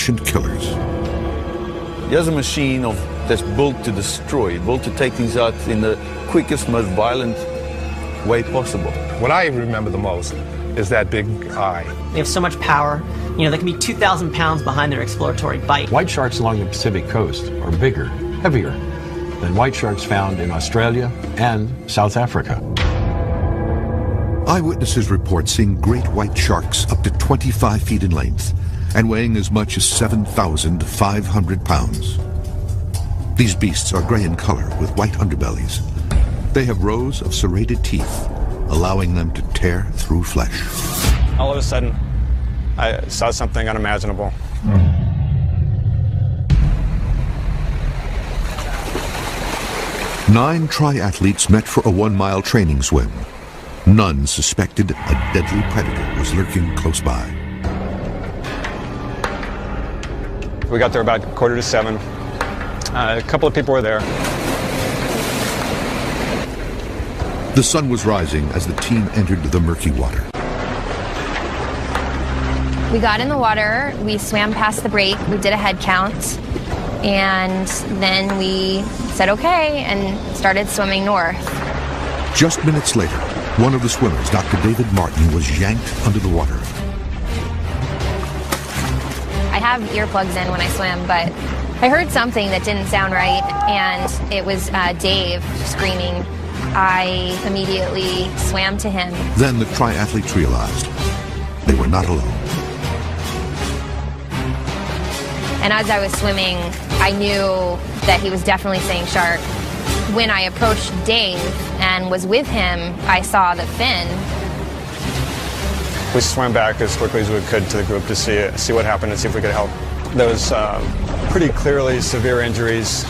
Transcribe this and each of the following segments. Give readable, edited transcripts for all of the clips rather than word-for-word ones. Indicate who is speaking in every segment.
Speaker 1: efficient killers.
Speaker 2: Here's a machine that's built to destroy, built to take these out in the quickest, most violent way possible.
Speaker 3: What I remember the most is that big eye.
Speaker 4: They have so much power. You know, they can be 2,000 pounds behind their exploratory bite.
Speaker 5: White sharks along the Pacific coast are bigger, heavier than white sharks found in Australia and South Africa.
Speaker 1: Eyewitnesses report seeing great white sharks up to 25 feet in length and weighing as much as 7,500 pounds. These beasts are gray in color with white underbellies. They have rows of serrated teeth, allowing them to tear through flesh.
Speaker 6: All of a sudden, I saw something unimaginable.
Speaker 1: 9 triathletes met for a 1-mile training swim. None suspected a deadly predator was lurking close by.
Speaker 6: We got there about 6:45. A couple of people were there.
Speaker 1: The sun was rising as the team entered the murky water.
Speaker 7: We got in the water, we swam past the break, we did a head count, and then we said okay and started swimming north.
Speaker 1: Just minutes later, one of the swimmers, Dr. David Martin, was yanked under the water.
Speaker 7: I have earplugs in when I swim, but I heard something that didn't sound right, and it was Dave screaming. I immediately swam to him.
Speaker 1: Then the triathletes realized they were not alone.
Speaker 7: And as I was swimming, I knew that he was definitely saying shark. When I approached Dave and was with him, I saw the fin.
Speaker 6: We swam back as quickly as we could to the group to see what happened and see if we could help. There was pretty clearly severe injuries.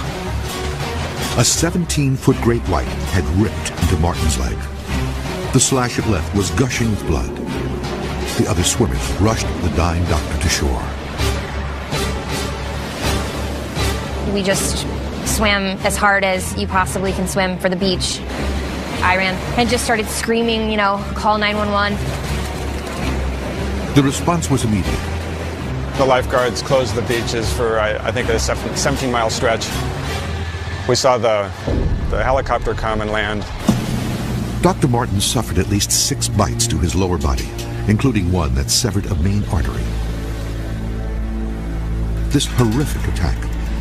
Speaker 1: A 17-foot great white had ripped into Martin's leg. The slash it left was gushing with blood. The other swimmers rushed the dying doctor to shore.
Speaker 7: We just swam as hard as you possibly can swim for the beach. I ran and just started screaming, call 911.
Speaker 1: The response was immediate.
Speaker 6: The lifeguards closed the beaches for, I think, a 17-mile stretch. We saw the helicopter come and land.
Speaker 1: Dr. Martin suffered at least 6 bites to his lower body, including one that severed a main artery. This horrific attack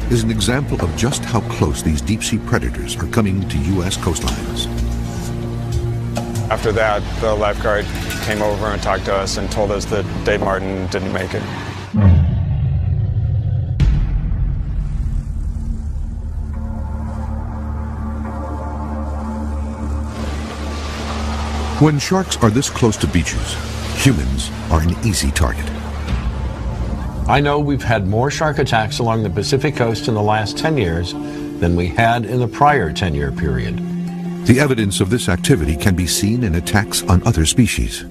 Speaker 1: is an example of just how close these deep-sea predators are coming to U.S. coastlines.
Speaker 6: After that, the lifeguard came over and talked to us and told us that Dave Martin didn't make it.
Speaker 1: When sharks are this close to beaches, humans are an easy target.
Speaker 5: I know we've had more shark attacks along the Pacific coast in the last 10 years than we had in the prior 10-year period.
Speaker 1: The evidence of this activity can be seen in attacks on other species.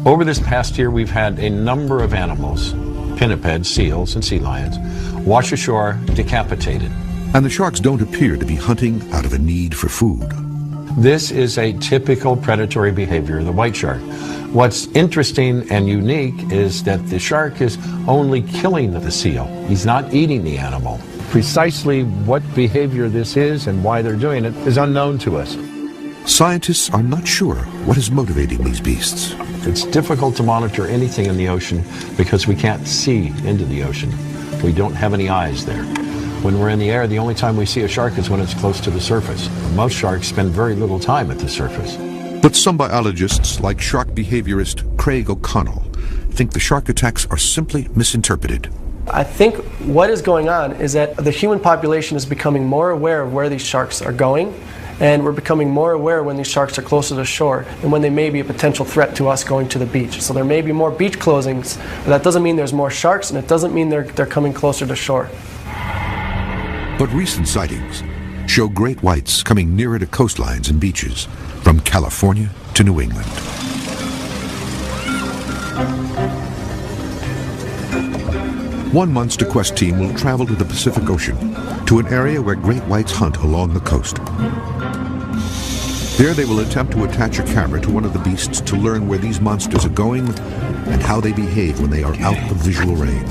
Speaker 5: Over this past year, we've had a number of animals, pinnipeds, seals, and sea lions, wash ashore decapitated.
Speaker 1: And the sharks don't appear to be hunting out of a need for food.
Speaker 5: This is a typical predatory behavior of the white shark. What's interesting and unique is that the shark is only killing the seal. He's not eating the animal. Precisely what behavior this is and why they're doing it is unknown to us.
Speaker 1: Scientists are not sure what is motivating these beasts.
Speaker 5: It's difficult to monitor anything in the ocean because we can't see into the ocean. We don't have any eyes there. When we're in the air, the only time we see a shark is when it's close to the surface. Most sharks spend very little time at the surface.
Speaker 1: But some biologists, like shark behaviorist Craig O'Connell, think the shark attacks are simply misinterpreted.
Speaker 8: I think what is going on is that the human population is becoming more aware of where these sharks are going, and we're becoming more aware when these sharks are closer to shore and when they may be a potential threat to us going to the beach. So there may be more beach closings, but that doesn't mean there's more sharks, and it doesn't mean they're coming closer to shore.
Speaker 1: But recent sightings show great whites coming nearer to coastlines and beaches, from California to New England. One Monster Quest team will travel to the Pacific Ocean, to an area where great whites hunt along the coast. There they will attempt to attach a camera to one of the beasts to learn where these monsters are going and how they behave when they are out of visual range.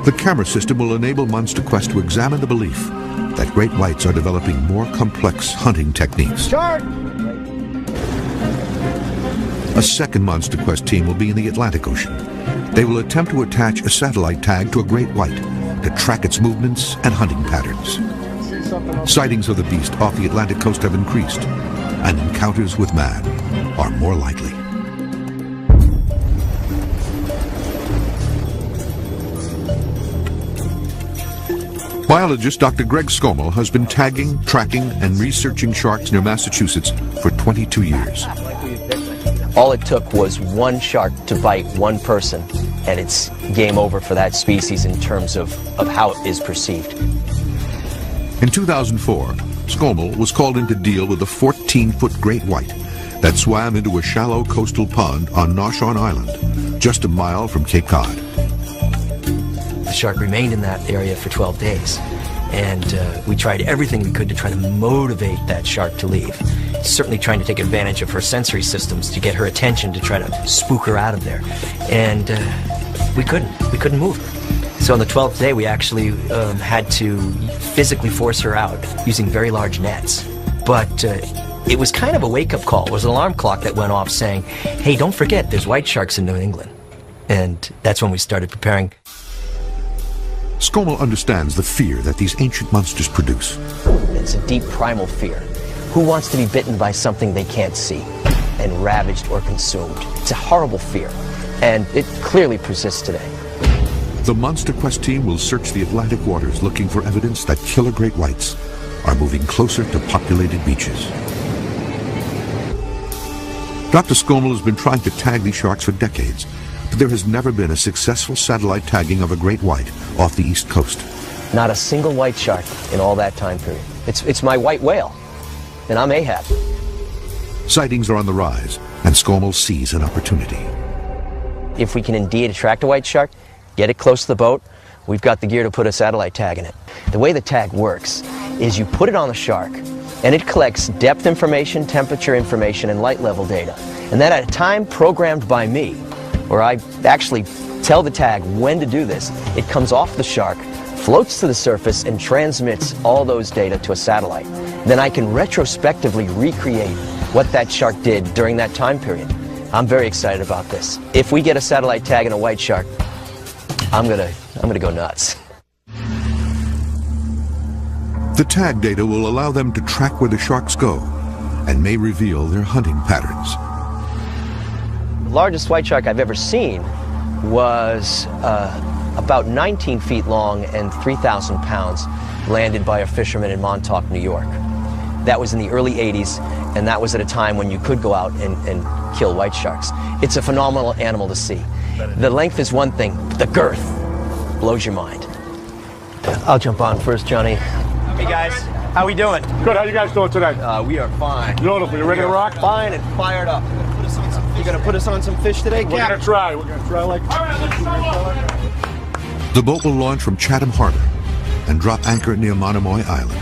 Speaker 1: The camera system will enable Monster Quest to examine the belief that great whites are developing more complex hunting techniques.
Speaker 9: Shark!
Speaker 1: A second Monster Quest team will be in the Atlantic Ocean. They will attempt to attach a satellite tag to a great white to track its movements and hunting patterns. Sightings of the beast off the Atlantic coast have increased, and encounters with man are more likely. Biologist Dr. Greg Scommel has been tagging, tracking, and researching sharks near Massachusetts for 22 years.
Speaker 10: All it took was one shark to bite one person, and it's game over for that species in terms of how it is perceived.
Speaker 1: In 2004, Scommel was called in to deal with a 14-foot great white that swam into a shallow coastal pond on Noshawn Island, just a mile from Cape Cod.
Speaker 10: The shark remained in that area for 12 days, and we tried everything we could to try to motivate that shark to leave. Certainly trying to take advantage of her sensory systems to get her attention to try to spook her out of there. And we couldn't move her. So on the 12th day, we actually had to physically force her out using very large nets. But it was kind of a wake-up call. It was an alarm clock that went off saying, hey, don't forget, there's white sharks in New England. And that's when we started preparing.
Speaker 1: Scommel understands the fear that these ancient monsters produce.
Speaker 10: It's a deep primal fear. Who wants to be bitten by something they can't see and ravaged or consumed? It's a horrible fear, and it clearly persists today.
Speaker 1: The Monster Quest team will search the Atlantic waters looking for evidence that killer great whites are moving closer to populated beaches. Dr. Scommel has been trying to tag these sharks for decades, but there has never been a successful satellite tagging of a great white off the East Coast.
Speaker 10: Not a single white shark in all that time period. It's my white whale, and I'm Ahab.
Speaker 1: Sightings are on the rise, and Scommel sees an opportunity.
Speaker 10: If we can indeed attract a white shark, get it close to the boat, we've got the gear to put a satellite tag in it. The way the tag works is you put it on the shark, and it collects depth information, temperature information, and light level data. And then at a time programmed by me, where I actually tell the tag when to do this, it comes off the shark, floats to the surface, and transmits all those data to a satellite. Then I can retrospectively recreate what that shark did during that time period. I'm very excited about this. If we get a satellite tag in a white shark, I'm gonna go nuts.
Speaker 1: The tag data will allow them to track where the sharks go and may reveal their hunting patterns.
Speaker 10: The largest white shark I've ever seen was about 19 feet long and 3,000 pounds, landed by a fisherman in Montauk, New York. That was in the early 80s, and that was at a time when you could go out and kill white sharks. It's a phenomenal animal to see. The length is one thing, but the girth blows your mind. I'll jump on first, Johnny. Hey guys, how we doing?
Speaker 9: Good, how you guys doing today?
Speaker 10: We are fine.
Speaker 9: Beautiful, you ready to rock?
Speaker 10: Fine and fired up. You gonna put us on some fish today,
Speaker 9: We're gonna try like...
Speaker 1: The boat will launch from Chatham Harbor and drop anchor near Monomoy Island.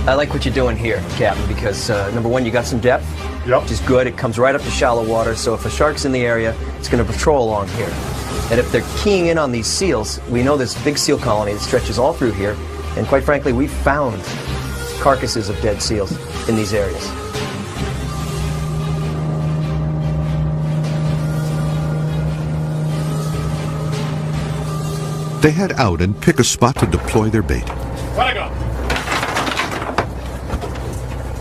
Speaker 10: I like what you're doing here, Captain, because number one, you got some depth, which is good. It comes right up to shallow water, so if a shark's in the area, it's going to patrol along here. And if they're keying in on these seals, we know this big seal colony that stretches all through here, and quite frankly, we've found carcasses of dead seals in these areas.
Speaker 1: They head out and pick a spot to deploy their bait.
Speaker 9: Let it go.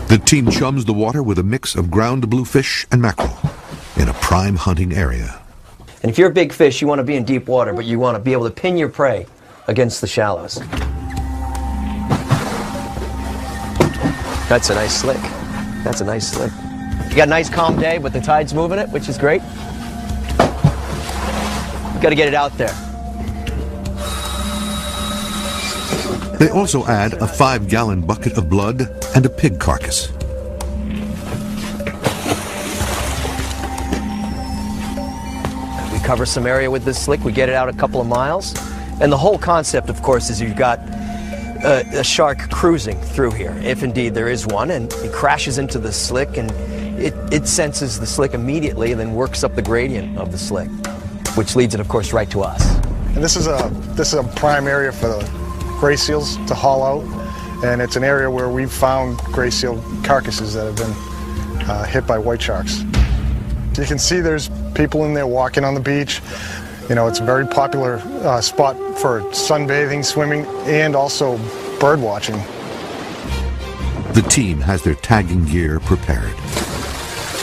Speaker 1: The team chums the water with a mix of ground bluefish and mackerel in a prime hunting area.
Speaker 10: And if you're a big fish, you want to be in deep water, but you want to be able to pin your prey against the shallows. That's a nice slick. That's a nice slick. You got a nice calm day, but the tide's moving it, which is great. Got to get it out there.
Speaker 1: They also add a 5-gallon bucket of blood and a pig carcass.
Speaker 10: We cover some area with this slick, we get it out a couple of miles. And the whole concept, of course, is you've got a shark cruising through here, if indeed there is one, and it crashes into the slick, and it senses the slick immediately and then works up the gradient of the slick. which leads it, of course, right to us.
Speaker 11: And this is a prime area for the gray seals to haul out, and it's an area where we've found gray seal carcasses that have been hit by white sharks. You can see there's people in there walking on the beach. You know, it's a very popular spot for sunbathing, swimming, and also bird watching.
Speaker 1: The team has their tagging gear prepared.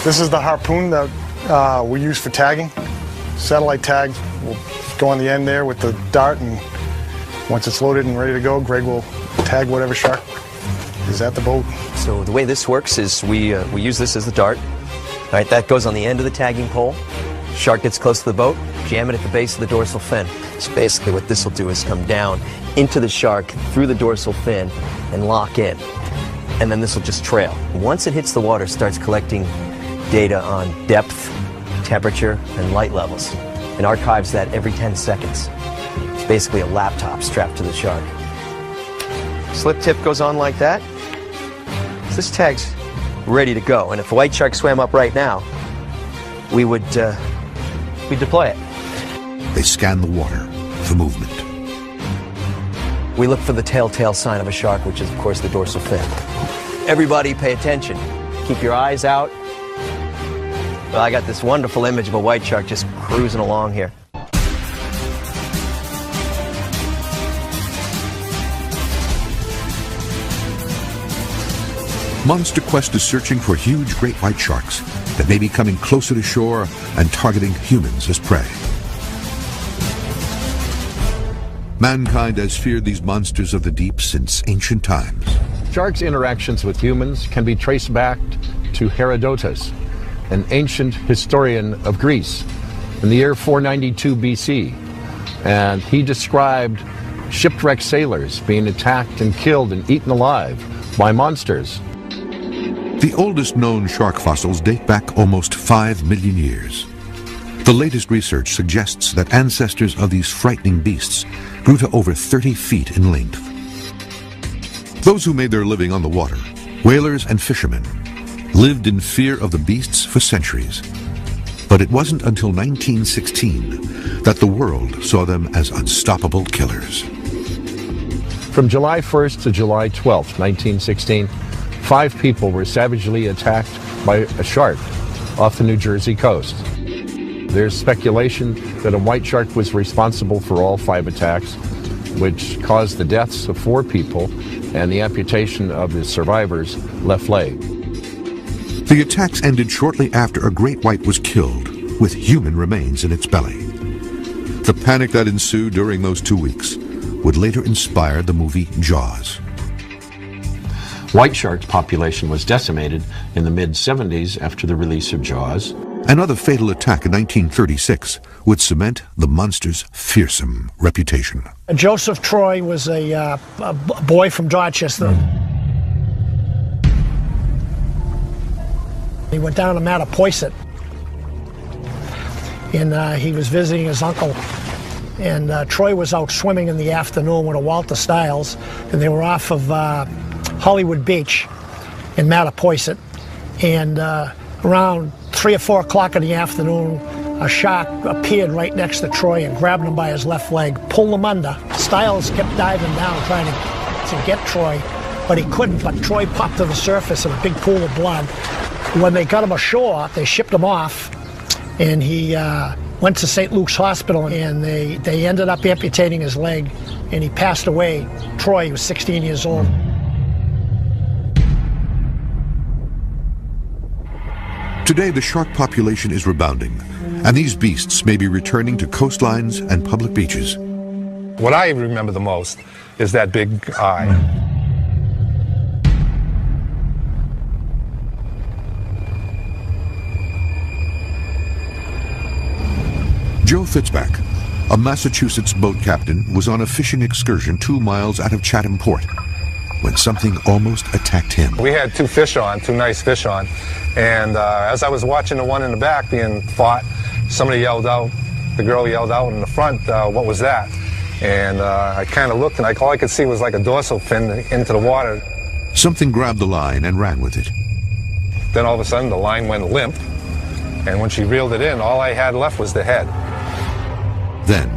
Speaker 11: This is the harpoon that we use for tagging. Satellite tag will go on the end there with the dart, and once it's loaded and ready to go, Greg will tag whatever shark is at the boat.
Speaker 10: So the way this works is we use this as the dart. All right, that goes on the end of the tagging pole. Shark gets close to the boat, jam it at the base of the dorsal fin. So basically what this will do is come down into the shark through the dorsal fin and lock in. And then this will just trail. Once it hits the water, it starts collecting data on depth, temperature, and light levels, and archives that every 10 seconds. It's basically a laptop strapped to the shark. Slip tip goes on like that. So this tag's ready to go, and if a white shark swam up right now, we'd deploy it.
Speaker 1: They scan the water for movement.
Speaker 10: We look for the telltale sign of a shark, which is, of course, the dorsal fin. Everybody pay attention. Keep your eyes out. Well, I got this wonderful image of a white shark just cruising along here.
Speaker 1: Monster Quest is searching for huge great white sharks that may be coming closer to shore and targeting humans as prey. Mankind has feared these monsters of the deep since ancient times.
Speaker 5: Sharks' interactions with humans can be traced back to Herodotus, an ancient historian of Greece, in the year 492 BC. And he described shipwrecked sailors being attacked and killed and eaten alive by monsters.
Speaker 1: The oldest known shark fossils date back almost 5 million years. The latest research suggests that ancestors of these frightening beasts grew to over 30 feet in length. Those who made their living on the water, whalers and fishermen, lived in fear of the beasts for centuries. But it wasn't until 1916 that the world saw them as unstoppable killers.
Speaker 5: From July 1st to July 12th, 1916, 5 people were savagely attacked by a shark off the New Jersey coast. There's speculation that a white shark was responsible for all 5 attacks, which caused the deaths of 4 people and the amputation of the survivor's left leg.
Speaker 1: The attacks ended shortly after a great white was killed, with human remains in its belly. The panic that ensued during those 2 weeks would later inspire the movie Jaws.
Speaker 5: White shark's population was decimated in the mid-70s after the release of Jaws.
Speaker 1: Another fatal attack in 1936 would cement the monster's fearsome reputation.
Speaker 12: Joseph Troy was a boy from Dorchester. He went down to Mattapoisett, and he was visiting his uncle. And Troy was out swimming in the afternoon with a Walter Stiles, and they were off of Hollywood Beach in Mattapoisett. And around 3 or 4 o'clock in the afternoon, a shark appeared right next to Troy and grabbed him by his left leg, pulled him under. Stiles kept diving down trying to get Troy, but he couldn't. But Troy popped to the surface in a big pool of blood. When they got him ashore, they shipped him off, and he went to St. Luke's Hospital, and they ended up amputating his leg, and he passed away. Troy was 16 years old.
Speaker 1: Today, the shark population is rebounding, and these beasts may be returning to coastlines and public beaches.
Speaker 3: What I remember the most is that big eye.
Speaker 1: Joe Fitzback, a Massachusetts boat captain, was on a fishing excursion 2 miles out of Chatham Port when something almost attacked him.
Speaker 3: We had 2 nice fish on, and as I was watching the one in the back being fought, somebody yelled out, the girl yelled out in the front, what was that? And I kind of looked, and all I could see was like a dorsal fin into the water.
Speaker 1: Something grabbed the line and ran with it.
Speaker 3: Then all of a sudden the line went limp, and when she reeled it in, all I had left was the head.
Speaker 1: Then,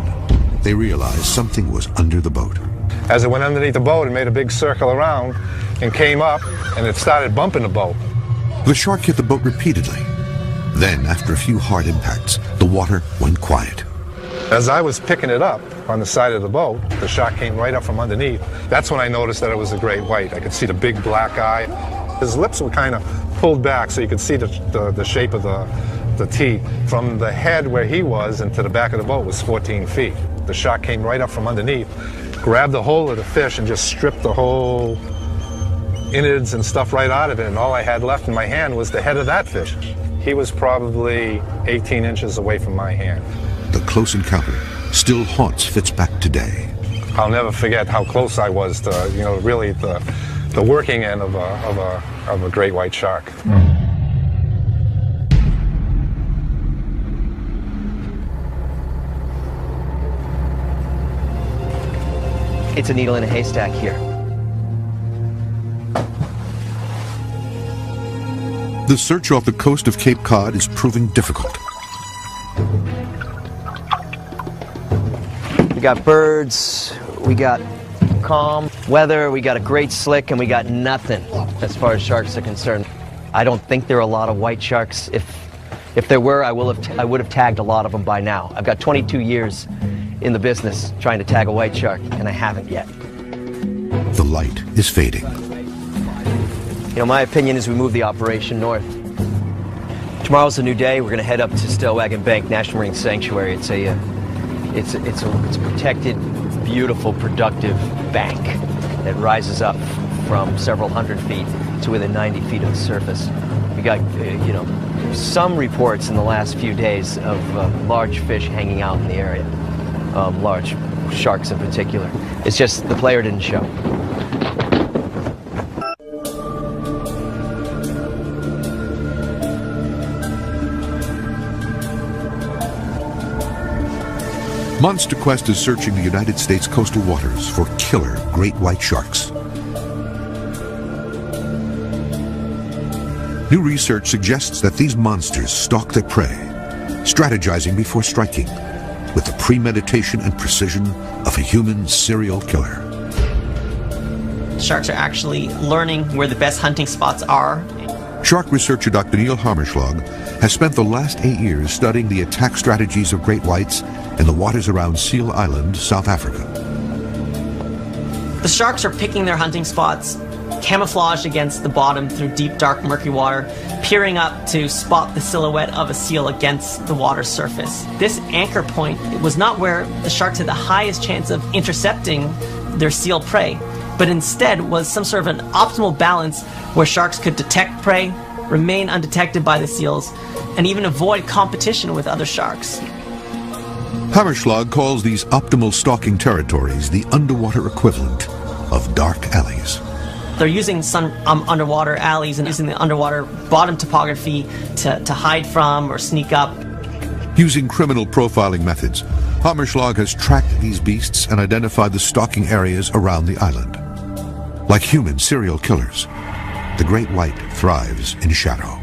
Speaker 1: they realized something was under the boat.
Speaker 3: As it went underneath the boat, it made a big circle around and came up, and it started bumping the boat.
Speaker 1: The shark hit the boat repeatedly. Then, after a few hard impacts, the water went quiet.
Speaker 3: As I was picking it up on the side of the boat, the shark came right up from underneath. That's when I noticed that it was a great white. I could see the big black eye. His lips were kind of pulled back so you could see the shape of the teeth. From the head where he was and to the back of the boat was 14 feet. The shark came right up from underneath, grabbed the whole of the fish and just stripped the whole innards and stuff right out of it, and all I had left in my hand was the head of that fish. He was probably 18 inches away from my hand.
Speaker 1: The close encounter still haunts Fitzpatrick today.
Speaker 3: I'll never forget how close I was to, really the working end of a great white shark.
Speaker 10: It's a needle in a haystack here.
Speaker 1: The search off the coast of Cape Cod is proving difficult.
Speaker 10: We got birds, we got calm weather, we got a great slick, and we got nothing as far as sharks are concerned. I don't think there are a lot of white sharks. If there were, I would have tagged a lot of them by now. I've got 22 years in the business trying to tag a white shark, and I haven't yet.
Speaker 1: The light is fading.
Speaker 10: My opinion is we move the operation north. Tomorrow's a new day. We're going to head up to Stellwagen Bank National Marine Sanctuary. It's a protected, beautiful, productive bank that rises up from several hundred feet to within 90 feet of the surface. We got, some reports in the last few days of large fish hanging out in the area, large sharks in particular. It's just the player didn't show.
Speaker 1: Monster Quest is searching the United States coastal waters for killer great white sharks. New research suggests that these monsters stalk their prey, strategizing before striking, with the premeditation and precision of a human serial killer.
Speaker 4: Sharks are actually learning where the best hunting spots are.
Speaker 1: Shark researcher Dr. Neil Hammerschlag has spent the last 8 years studying the attack strategies of great whites in the waters around Seal Island, South Africa.
Speaker 4: The sharks are picking their hunting spots, camouflaged against the bottom through deep, dark, murky water, peering up to spot the silhouette of a seal against the water surface. This anchor point was not where the sharks had the highest chance of intercepting their seal prey, but instead was some sort of an optimal balance where sharks could detect prey, remain undetected by the seals, and even avoid competition with other sharks.
Speaker 1: Hammerschlag calls these optimal stalking territories the underwater equivalent of dark alleys.
Speaker 4: They're using some underwater alleys and using the underwater bottom topography to hide from or sneak up.
Speaker 1: Using criminal profiling methods, Hammerschlag has tracked these beasts and identified the stalking areas around the island. Like human serial killers, the great white thrives in shadow.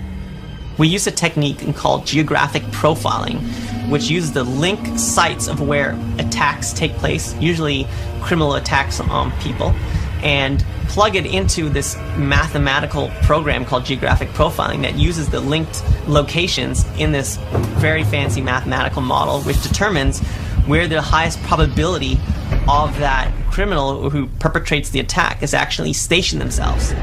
Speaker 4: We use a technique called geographic profiling, which uses the link sites of where attacks take place, usually criminal attacks on people, and plug it into this mathematical program called geographic profiling that uses the linked locations in this very fancy mathematical model, which determines where the highest probability of that criminal who perpetrates the attack is actually stationed themselves.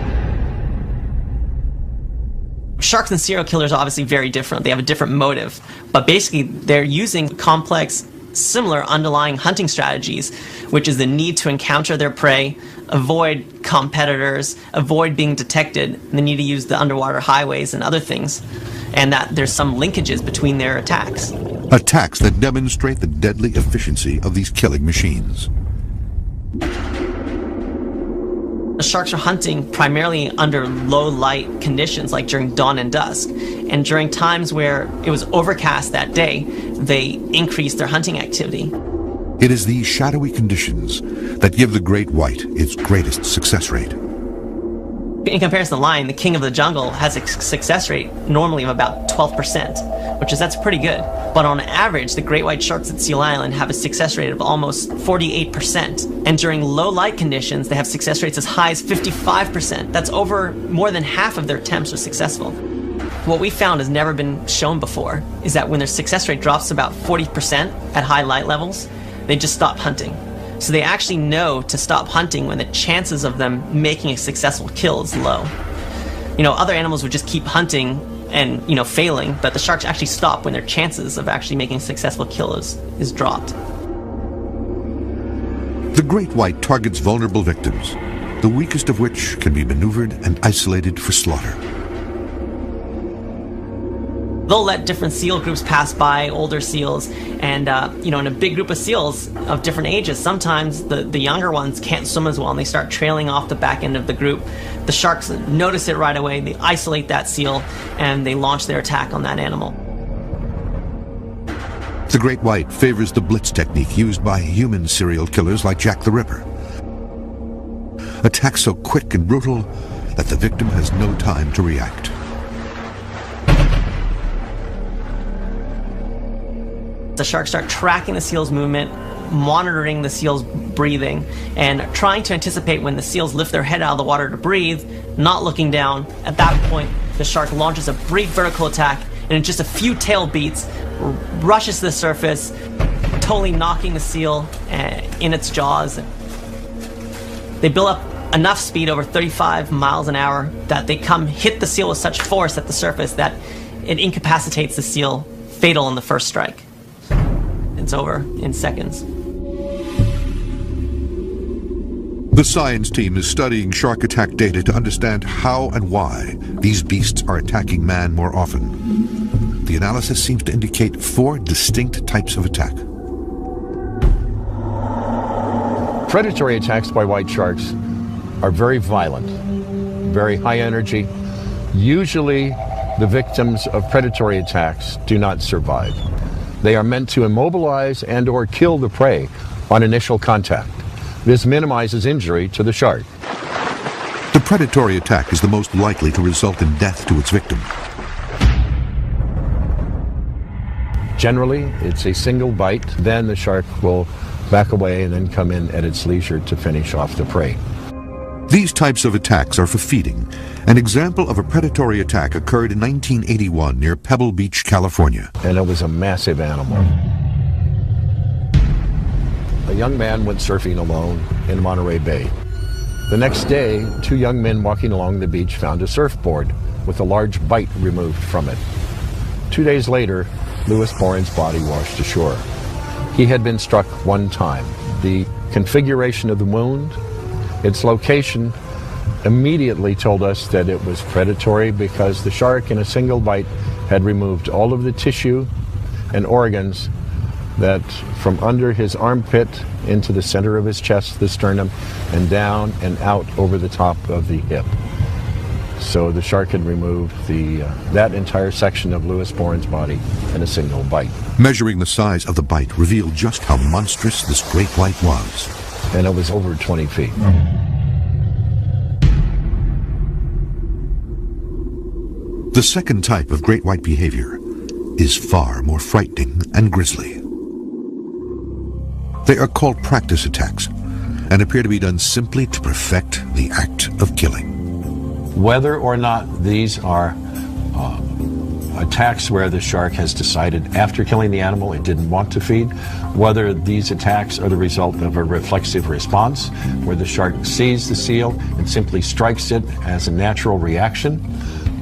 Speaker 4: Sharks and serial killers are obviously very different. They have a different motive, but basically they're using complex, similar underlying hunting strategies, which is the need to encounter their prey, avoid competitors, avoid being detected, and the need to use the underwater highways and other things, and that there's some linkages between their attacks.
Speaker 1: Attacks that demonstrate the deadly efficiency of these killing machines.
Speaker 4: The sharks are hunting primarily under low light conditions, like during dawn and dusk. And during times where it was overcast that day, they increased their hunting activity.
Speaker 1: It is these shadowy conditions that give the great white its greatest success rate.
Speaker 4: In comparison to lion, the king of the jungle has a success rate normally of about 12%, that's pretty good. But on average, the great white sharks at Seal Island have a success rate of almost 48%. And during low light conditions, they have success rates as high as 55%. That's over more than half of their attempts are successful. What we found has never been shown before is that when their success rate drops to about 40% at high light levels, they just stop hunting. So they actually know to stop hunting when the chances of them making a successful kill is low. Other animals would just keep hunting and, failing, but the sharks actually stop when their chances of actually making a successful kill is dropped.
Speaker 1: The great white targets vulnerable victims, the weakest of which can be maneuvered and isolated for slaughter.
Speaker 4: They'll let different seal groups pass by, older seals, and in a big group of seals of different ages, sometimes the younger ones can't swim as well and they start trailing off the back end of the group. The sharks notice it right away, they isolate that seal, and they launch their attack on that animal.
Speaker 1: The great white favors the blitz technique used by human serial killers like Jack the Ripper. Attacks so quick and brutal that the victim has no time to react.
Speaker 4: The sharks start tracking the seal's movement, monitoring the seal's breathing, and trying to anticipate when the seals lift their head out of the water to breathe, not looking down. At that point, the shark launches a brief vertical attack, and in just a few tail beats, rushes to the surface, totally knocking the seal in its jaws. They build up enough speed, over 35 miles an hour, that they hit the seal with such force at the surface that it incapacitates the seal, fatal in the first strike. It's over in seconds.
Speaker 1: The science team is studying shark attack data to understand how and why these beasts are attacking man more often. The analysis seems to indicate 4 distinct types of attack.
Speaker 5: Predatory attacks by white sharks are very violent, very high energy. Usually, the victims of predatory attacks do not survive. They are meant to immobilize and or kill the prey on initial contact. This minimizes injury to the shark.
Speaker 1: The predatory attack is the most likely to result in death to its victim.
Speaker 5: Generally, it's a single bite, then the shark will back away and then come in at its leisure to finish off the prey.
Speaker 1: These types of attacks are for feeding. An example of a predatory attack occurred in 1981 near Pebble Beach, California.
Speaker 5: And it was a massive animal. A young man went surfing alone in Monterey Bay. The next day, 2 young men walking along the beach found a surfboard with a large bite removed from it. 2 days later, Louis Boren's body washed ashore. He had been struck 1 time. The configuration of the wound, its location, immediately told us that it was predatory because the shark in a single bite had removed all of the tissue and organs that from under his armpit into the center of his chest, the sternum, and down and out over the top of the hip. So the shark had removed that entire section of Louis Boren's body in a single bite.
Speaker 1: Measuring the size of the bite revealed just how monstrous this great white was.
Speaker 5: And it was over 20 feet.
Speaker 1: The second type of great white behavior is far more frightening and grisly. They are called practice attacks and appear to be done simply to perfect the act of killing.
Speaker 5: Whether or not these are attacks where the shark has decided after killing the animal it didn't want to feed, whether these attacks are the result of a reflexive response where the shark sees the seal and simply strikes it as a natural reaction,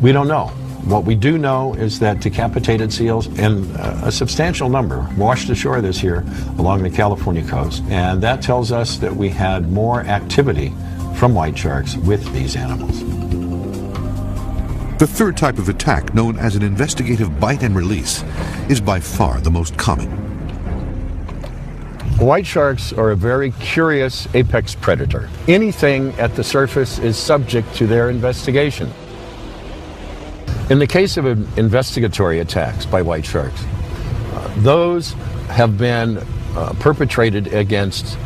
Speaker 5: we don't know. What we do know is that decapitated seals, and a substantial number, washed ashore this year along the California coast, and that tells us that we had more activity from white sharks with these animals.
Speaker 1: The third type of attack, known as an investigative bite and release, is by far the most common.
Speaker 5: White sharks are a very curious apex predator. Anything at the surface is subject to their investigation. In the case of investigatory attacks by white sharks, those have been perpetrated against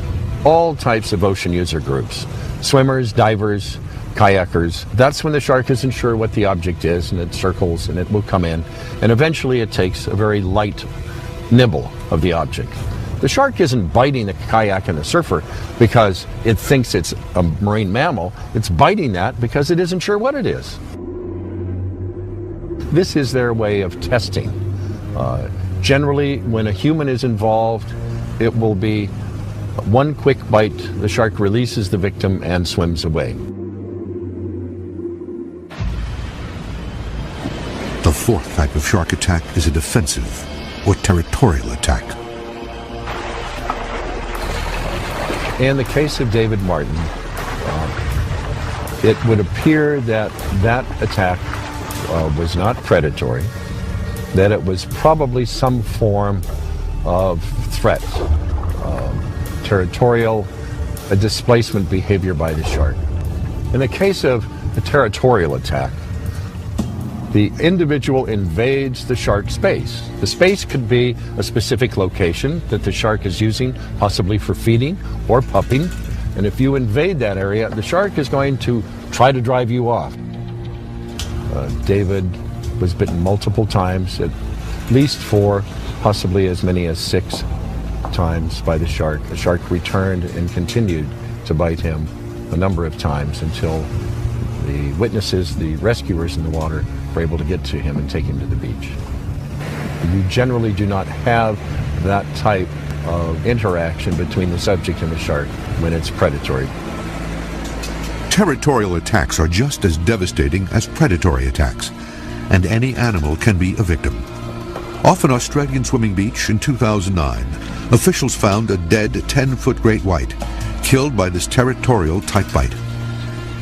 Speaker 5: all types of ocean user groups: swimmers, divers, kayakers, that's when the shark isn't sure what the object is, and it circles and it will come in, and eventually it takes a very light nibble of the object. The shark isn't biting the kayak and the surfer because it thinks it's a marine mammal. It's biting that because it isn't sure what it is. This is their way of testing. Generally, when a human is involved, it will be one quick bite, the shark releases the victim and swims away.
Speaker 1: The fourth type of shark attack is a defensive or territorial attack.
Speaker 5: In the case of David Martin, it would appear that that attack was not predatory, that it was probably some form of threat, territorial, a displacement behavior by the shark. In the case of a territorial attack, the individual invades the shark space. The space could be a specific location that the shark is using, possibly for feeding or pupping. And if you invade that area, the shark is going to try to drive you off. David was bitten multiple times, at least 4, possibly as many as 6 times by the shark. The shark returned and continued to bite him a number of times until the witnesses, the rescuers in the water, were able to get to him and take him to the beach. You generally do not have that type of interaction between the subject and the shark when it's predatory.
Speaker 1: Territorial attacks are just as devastating as predatory attacks, and any animal can be a victim. Off an Australian swimming beach in 2009, officials found a dead 10-foot great white, killed by this territorial type bite.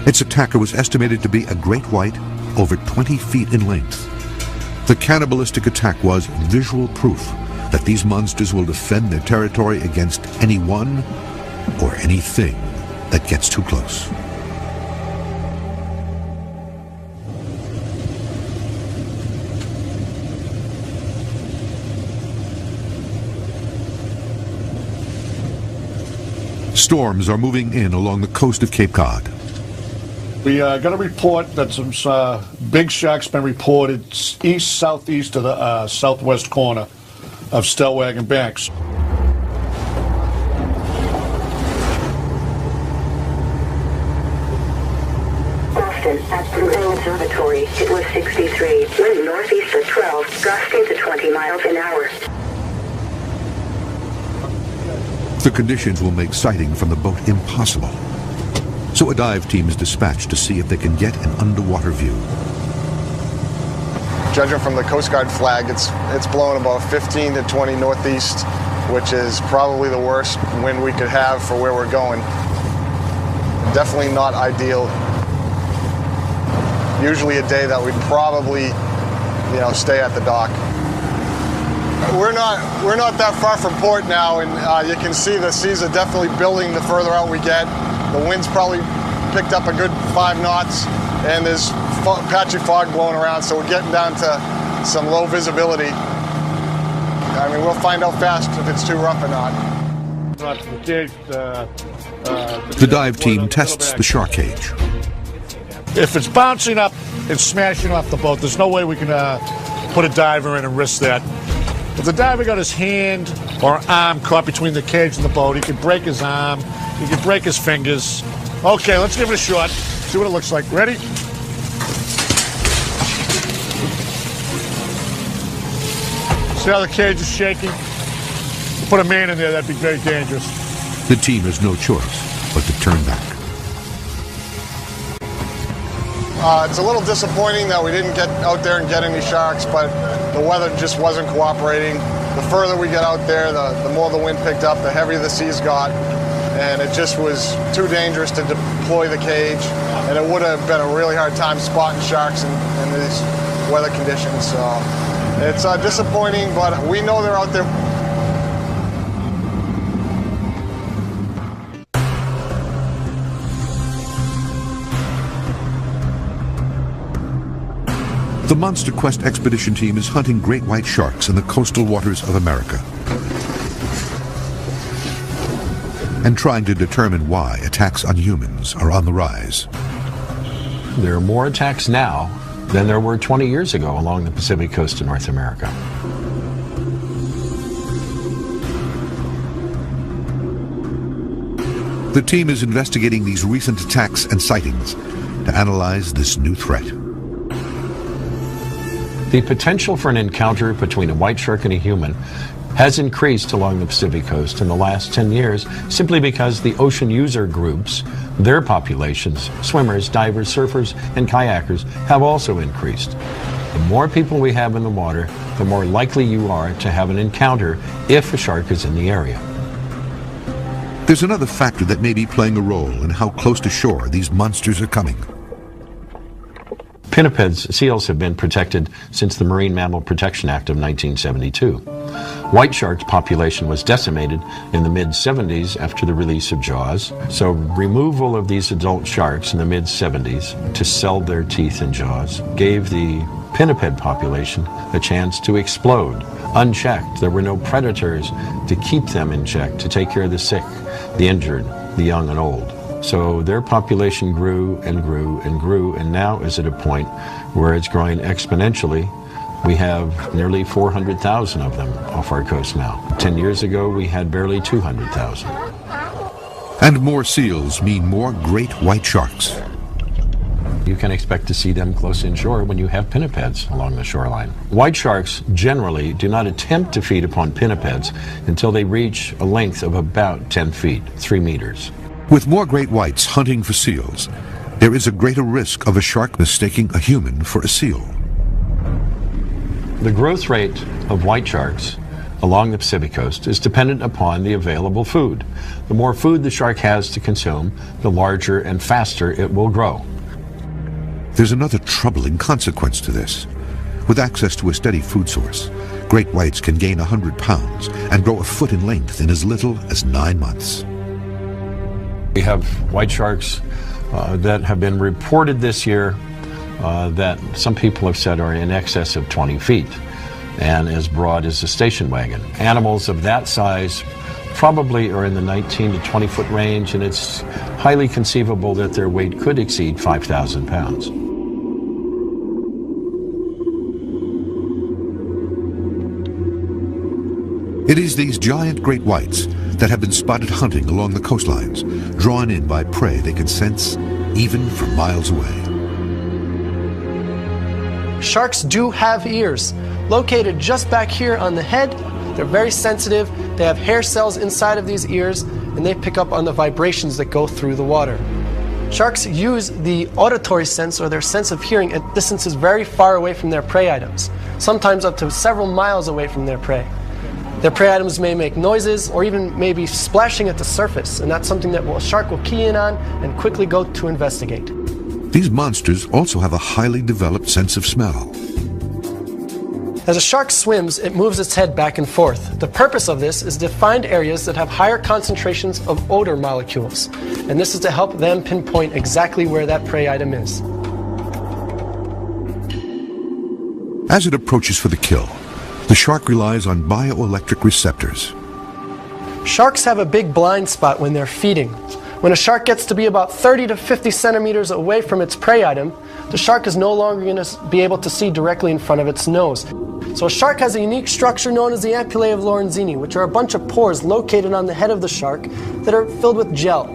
Speaker 1: Its attacker was estimated to be a great white over 20 feet in length. The cannibalistic attack was visual proof that these monsters will defend their territory against anyone or anything that gets too close. Storms are moving in along the coast of Cape Cod.
Speaker 9: We got a report that some big sharks been reported east-southeast of the southwest corner of Stellwagen Banks.
Speaker 13: Boston, at Blue Hill Observatory, it was 63. Wind northeast at 12, gusting to 20 miles an hour.
Speaker 1: The conditions will make sighting from the boat impossible. So a dive team is dispatched to see if they can get an underwater view.
Speaker 11: Judging from the Coast Guard flag, it's blowing about 15 to 20 northeast, which is probably the worst wind we could have for where we're going. Definitely not ideal. Usually a day that we'd probably, stay at the dock. We're not that far from port now, and you can see the seas are definitely building the further out we get. The wind's probably picked up a good 5 knots, and there's patchy fog blowing around, so we're getting down to some low visibility. I mean, we'll find out fast if it's too rough or not.
Speaker 1: The dive team tests the shark cage.
Speaker 9: If it's bouncing up and smashing off the boat, there's no way we can put a diver in and risk that. If the diver got his hand or arm caught between the cage and the boat, he could break his arm, he could break his fingers. Okay, let's give it a shot, see what it looks like. Ready? See how the cage is shaking? Put a man in there, that'd be very dangerous.
Speaker 1: The team has no choice but to turn back.
Speaker 11: It's a little disappointing that we didn't get out there and get any sharks, but the weather just wasn't cooperating. The further we get out there, the more the wind picked up, the heavier the seas got, and it just was too dangerous to deploy the cage, and it would have been a really hard time spotting sharks in these weather conditions. So it's disappointing, but we know they're out there.
Speaker 1: The Monster Quest expedition team is hunting great white sharks in the coastal waters of America and trying to determine why attacks on humans are on the rise.
Speaker 5: There are more attacks now than there were 20 years ago along the Pacific coast of North America.
Speaker 1: The team is investigating these recent attacks and sightings to analyze this new threat.
Speaker 5: The potential for an encounter between a white shark and a human has increased along the Pacific coast in the last 10 years simply because the ocean user groups, their populations, swimmers, divers, surfers, and kayakers, have also increased. The more people we have in the water, the more likely you are to have an encounter if a shark is in the area.
Speaker 1: There's another factor that may be playing a role in how close to shore these monsters are coming.
Speaker 5: Pinnipeds, seals, have been protected since the Marine Mammal Protection Act of 1972. White shark's population was decimated in the mid-70s after the release of Jaws, so removal of these adult sharks in the mid-70s to sell their teeth in Jaws gave the pinniped population a chance to explode unchecked. There were no predators to keep them in check, to take care of the sick, the injured, the young and old. So their population grew and grew and grew, and now is at a point where it's growing exponentially. We have nearly 400,000 of them off our coast now. 10 years ago, we had barely 200,000.
Speaker 1: And more seals mean more great white sharks.
Speaker 5: You can expect to see them close inshore when you have pinnipeds along the shoreline. White sharks generally do not attempt to feed upon pinnipeds until they reach a length of about 10 feet, 3 meters.
Speaker 1: With more great whites hunting for seals, there is a greater risk of a shark mistaking a human for a seal.
Speaker 5: The growth rate of white sharks along the Pacific coast is dependent upon the available food. The more food the shark has to consume, the larger and faster it will grow.
Speaker 1: There's another troubling consequence to this. With access to a steady food source, great whites can gain 100 pounds and grow a foot in length in as little as 9 months.
Speaker 5: We have white sharks that have been reported this year that some people have said are in excess of 20 feet and as broad as a station wagon. Animals of that size probably are in the 19 to 20 foot range, and it's highly conceivable that their weight could exceed 5,000 pounds.
Speaker 1: It is these giant great whites that have been spotted hunting along the coastlines, drawn in by prey they can sense even from miles away.
Speaker 8: Sharks do have ears, located just back here on the head. They're very sensitive. They have hair cells inside of these ears, and they pick up on the vibrations that go through the water. Sharks use the auditory sense, or their sense of hearing, at distances very far away from their prey items, sometimes up to several miles away from their prey. Their prey items may make noises or even maybe splashing at the surface, and that's something that a shark will key in on and quickly go to investigate.
Speaker 1: These monsters also have a highly developed sense of smell.
Speaker 8: As a shark swims, it moves its head back and forth. The purpose of this is to find areas that have higher concentrations of odor molecules, and this is to help them pinpoint exactly where that prey item is.
Speaker 1: As it approaches for the kill, the shark relies on bioelectric receptors.
Speaker 8: Sharks have a big blind spot when they're feeding. When a shark gets to be about 30 to 50 centimeters away from its prey item, the shark is no longer going to be able to see directly in front of its nose. So a shark has a unique structure known as the ampullae of Lorenzini, which are a bunch of pores located on the head of the shark that are filled with gel.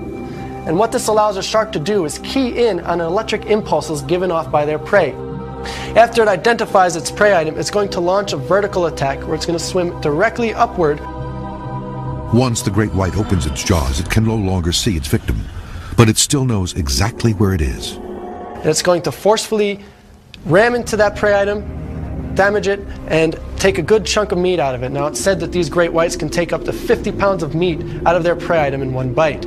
Speaker 8: And what this allows a shark to do is key in on electric impulses given off by their prey. After it identifies its prey item, it's going to launch a vertical attack where it's going to swim directly upward.
Speaker 1: Once the great white opens its jaws, it can no longer see its victim, but it still knows exactly where it is.
Speaker 8: And it's going to forcefully ram into that prey item, damage it, and take a good chunk of meat out of it. Now, it's said that these great whites can take up to 50 pounds of meat out of their prey item in one bite.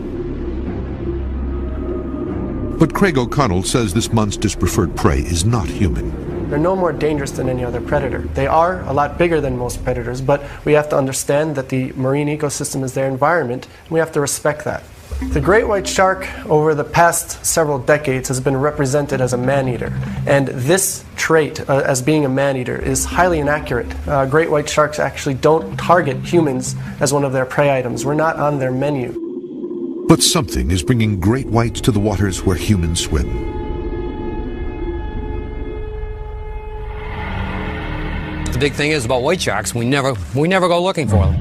Speaker 1: But Craig O'Connell says this monster's preferred prey is not human.
Speaker 8: They're no more dangerous than any other predator. They are a lot bigger than most predators, but we have to understand that the marine ecosystem is their environment, and we have to respect that. The great white shark over the past several decades has been represented as a man-eater, and this trait, as being a man-eater, is highly inaccurate. Great white sharks actually don't target humans as one of their prey items. We're not on their menu.
Speaker 1: But something is bringing great whites to the waters where humans swim.
Speaker 14: big thing is about white sharks, we never go looking for them.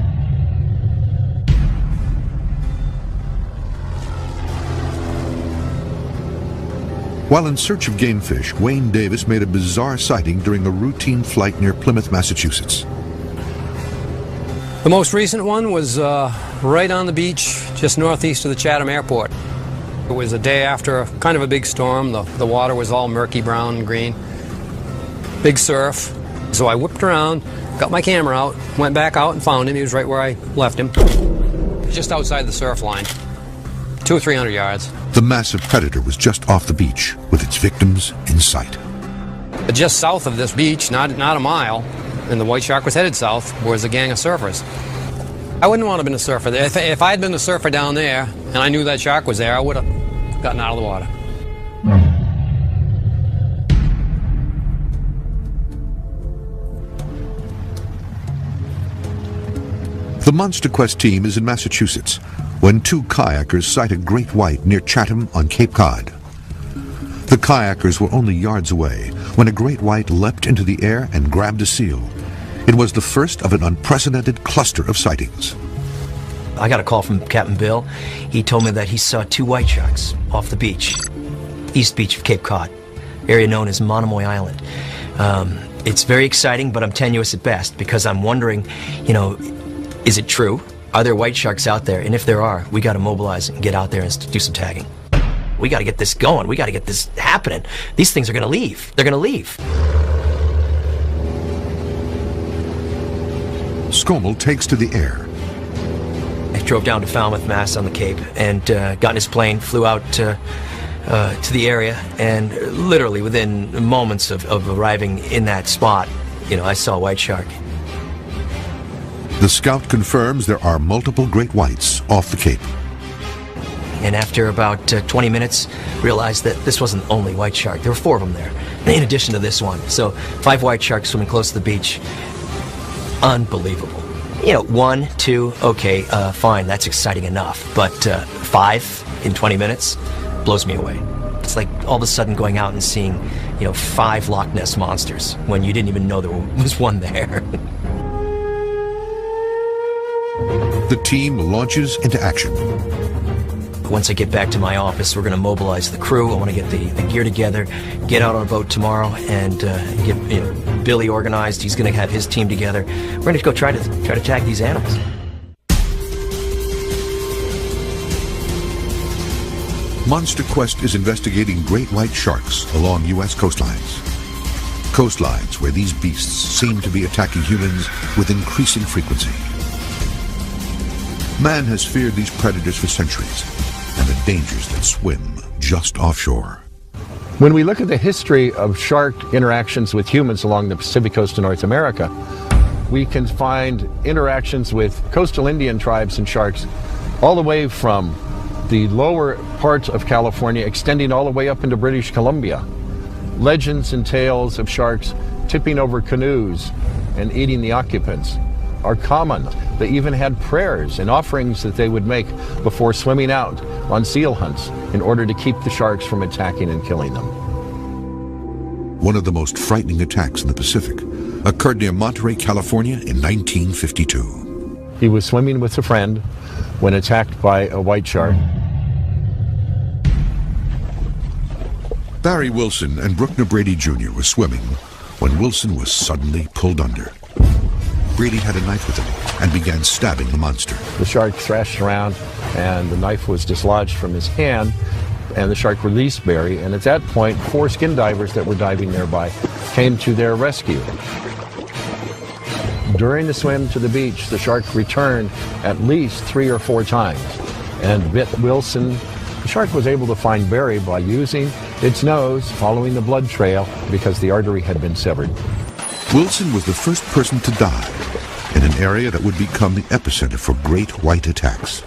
Speaker 1: While in search of game fish, Wayne Davis made a bizarre sighting during a routine flight near Plymouth, Massachusetts.
Speaker 14: The most recent one was right on the beach, just northeast of the Chatham Airport. It was a day after kind of a big storm. The water was all murky brown and green. Big surf. So I whipped around, got my camera out, went back out and found him. He was right where I left him. Just outside the surf line, 200 or 300 yards.
Speaker 1: The massive predator was just off the beach with its victims in sight.
Speaker 14: Just south of this beach, not a mile, and the white shark was headed south, was a gang of surfers. I wouldn't want to have been a surfer there. If I had been a surfer down there and I knew that shark was there, I would have gotten out of the water.
Speaker 1: The Monster Quest team is in Massachusetts when two kayakers sight a great white near Chatham on Cape Cod. The kayakers were only yards away when a great white leapt into the air and grabbed a seal. It was the first of an unprecedented cluster of sightings.
Speaker 10: I got a call from Captain Bill. He told me that he saw two white sharks off the beach, east beach of Cape Cod, area known as Monomoy Island. It's very exciting, but I'm tenuous at best because I'm wondering, is it true? Are there white sharks out there? And if there are, we got to mobilize and get out there and do some tagging. We got to get this going. We got to get this happening. These things are going to leave. They're going to leave.
Speaker 1: Scommel takes to the air.
Speaker 10: I drove down to Falmouth, Mass on the Cape and got in his plane, flew out to the area, and literally within moments of arriving in that spot, I saw a white shark.
Speaker 1: The scout confirms there are multiple great whites off the Cape.
Speaker 10: And after about 20 minutes, realized that this wasn't the only white shark. There were 4 of them there, in addition to this one. So 5 white sharks swimming close to the beach. Unbelievable. 1, 2, okay, fine, that's exciting enough. But 5 in 20 minutes blows me away. It's like all of a sudden going out and seeing, 5 Loch Ness monsters when you didn't even know there was one there.
Speaker 1: The team launches into action.
Speaker 10: Once I get back to my office, we're going to mobilize the crew. I want to get the gear together, get out on a boat tomorrow, and get Billy organized. He's going to have his team together. We're going to go try to tag these animals.
Speaker 1: Monster Quest is investigating great white sharks along U.S. coastlines. Coastlines where these beasts seem to be attacking humans with increasing frequency. Man has feared these predators for centuries and the dangers that swim just offshore.
Speaker 5: When we look at the history of shark interactions with humans along the Pacific coast of North America, we can find interactions with coastal Indian tribes and sharks all the way from the lower parts of California extending all the way up into British Columbia. Legends and tales of sharks tipping over canoes and eating the occupants are common. They even had prayers and offerings that they would make before swimming out on seal hunts in order to keep the sharks from attacking and killing them.
Speaker 1: One of the most frightening attacks in the Pacific occurred near Monterey, California in 1952.
Speaker 5: He was swimming with a friend when attacked by a white shark.
Speaker 1: Barry Wilson and Brookner Brady Jr. were swimming when Wilson was suddenly pulled under. Brady had a knife with him and began stabbing the monster.
Speaker 5: The shark thrashed around and the knife was dislodged from his hand and the shark released Barry, and at that point 4 skin divers that were diving nearby came to their rescue. During the swim to the beach, the shark returned at least 3 or 4 times and bit Wilson. The shark was able to find Barry by using its nose, following the blood trail because the artery had been severed.
Speaker 1: Wilson was the first person to die in an area that would become the epicenter for great white attacks.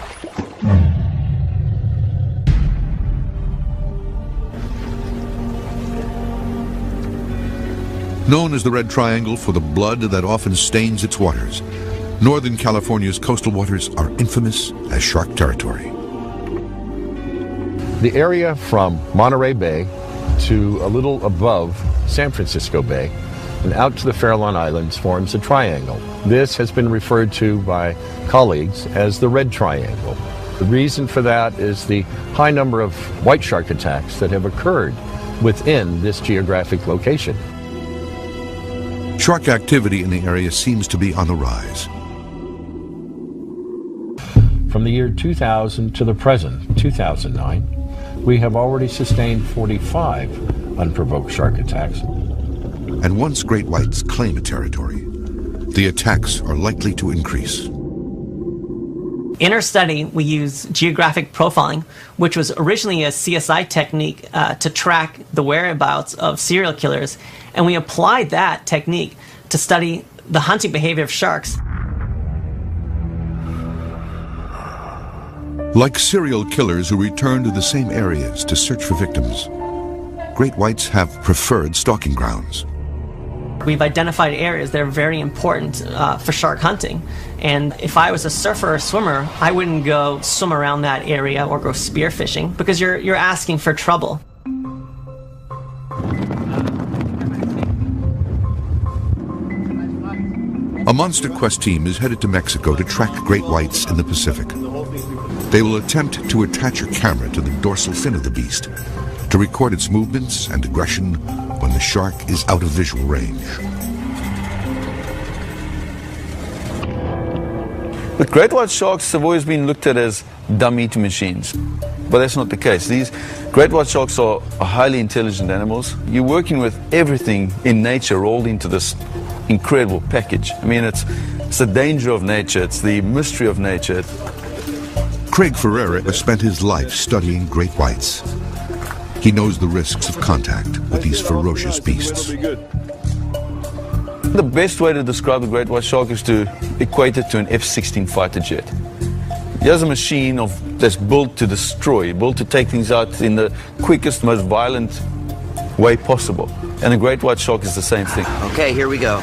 Speaker 1: Known as the Red Triangle for the blood that often stains its waters, Northern California's coastal waters are infamous as shark territory.
Speaker 5: The area from Monterey Bay to a little above San Francisco Bay and out to the Farallon Islands forms a triangle. This has been referred to by colleagues as the red triangle. The reason for that is the high number of white shark attacks that have occurred within this geographic location.
Speaker 1: Shark activity in the area seems to be on the rise.
Speaker 5: From the year 2000 to the present, 2009, we have already sustained 45 unprovoked shark attacks.
Speaker 1: And once great whites claim a territory, the attacks are likely to increase.
Speaker 4: In our study, we use geographic profiling, which was originally a CSI technique to track the whereabouts of serial killers, and we applied that technique to study the hunting behavior of sharks.
Speaker 1: Like serial killers who return to the same areas to search for victims, great whites have preferred stalking grounds.
Speaker 4: We've identified areas that are very important for shark hunting. And if I was a surfer or swimmer, I wouldn't go swim around that area or go spearfishing because you're asking for trouble.
Speaker 1: A Monster Quest team is headed to Mexico to track great whites in the Pacific. They will attempt to attach a camera to the dorsal fin of the beast to record its movements and aggression when the shark is out of visual range.
Speaker 2: But great white sharks have always been looked at as dumb eating machines. But that's not the case. These great white sharks are highly intelligent animals. You're working with everything in nature rolled into this incredible package. I mean, it's the danger of nature, it's the mystery of nature.
Speaker 1: Craig Ferreira has spent his life studying great whites. He knows the risks of contact with these ferocious beasts.
Speaker 2: The best way to describe the great white shark is to equate it to an F-16 fighter jet. He has a machine that's built to destroy, built to take things out in the quickest, most violent way possible. And a great white shark is the same thing.
Speaker 10: Okay, here we go.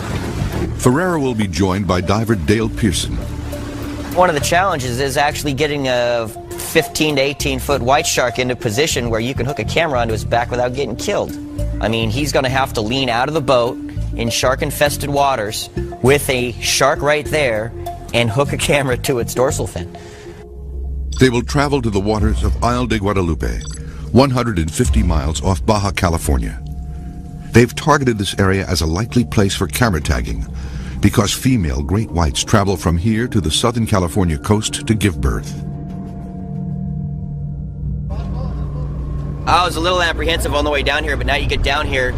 Speaker 1: Ferreira will be joined by diver Dale Pearson.
Speaker 10: One of the challenges is actually getting a 15 to 18 foot white shark into a position where you can hook a camera onto his back without getting killed. I mean, he's going to have to lean out of the boat in shark-infested waters with a shark right there and hook a camera to its dorsal fin.
Speaker 1: They will travel to the waters of Isle de Guadalupe, 150 miles off Baja California. They've targeted this area as a likely place for camera tagging because female great whites travel from here to the Southern California coast to give birth.
Speaker 10: I was a little apprehensive on the way down here, but now you get down here,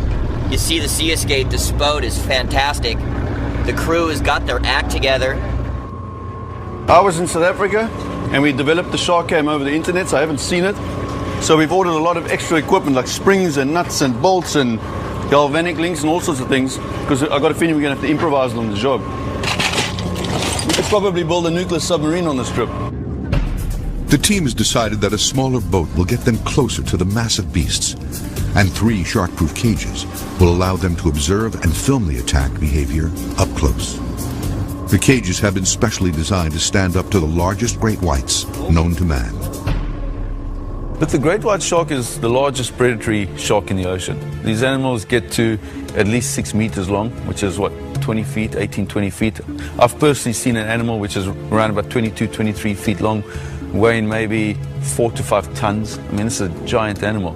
Speaker 10: you see the sea escape. This boat is fantastic. The crew has got their act together.
Speaker 2: I was in South Africa and we developed the shark cam over the internet, so I haven't seen it. So we've ordered a lot of extra equipment like springs and nuts and bolts and galvanic links and all sorts of things, because I've got a feeling we're going to have to improvise on the job. We could probably build a nuclear submarine on this trip.
Speaker 1: The team has decided that a smaller boat will get them closer to the massive beasts, and 3 shark-proof cages will allow them to observe and film the attack behavior up close. The cages have been specially designed to stand up to the largest great whites known to man.
Speaker 2: But the great white shark is the largest predatory shark in the ocean. These animals get to at least 6 meters long, which is what, 20 feet, 18, 20 feet. I've personally seen an animal which is around about 22, 23 feet long, weighing maybe 4 to 5 tons. I mean, it's a giant animal.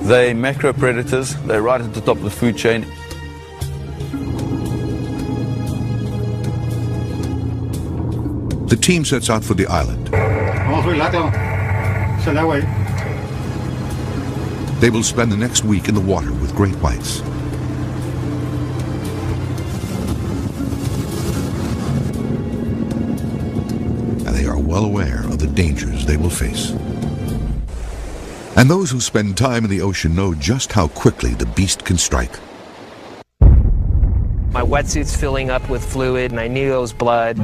Speaker 2: They're macro predators. They're right at the top of the food chain.
Speaker 1: The team sets out for the island. They will spend the next week in the water with great whites. And they are well aware of the dangers they will face. And those who spend time in the ocean know just how quickly the beast can strike.
Speaker 15: My wetsuit's filling up with fluid and I knew it was blood.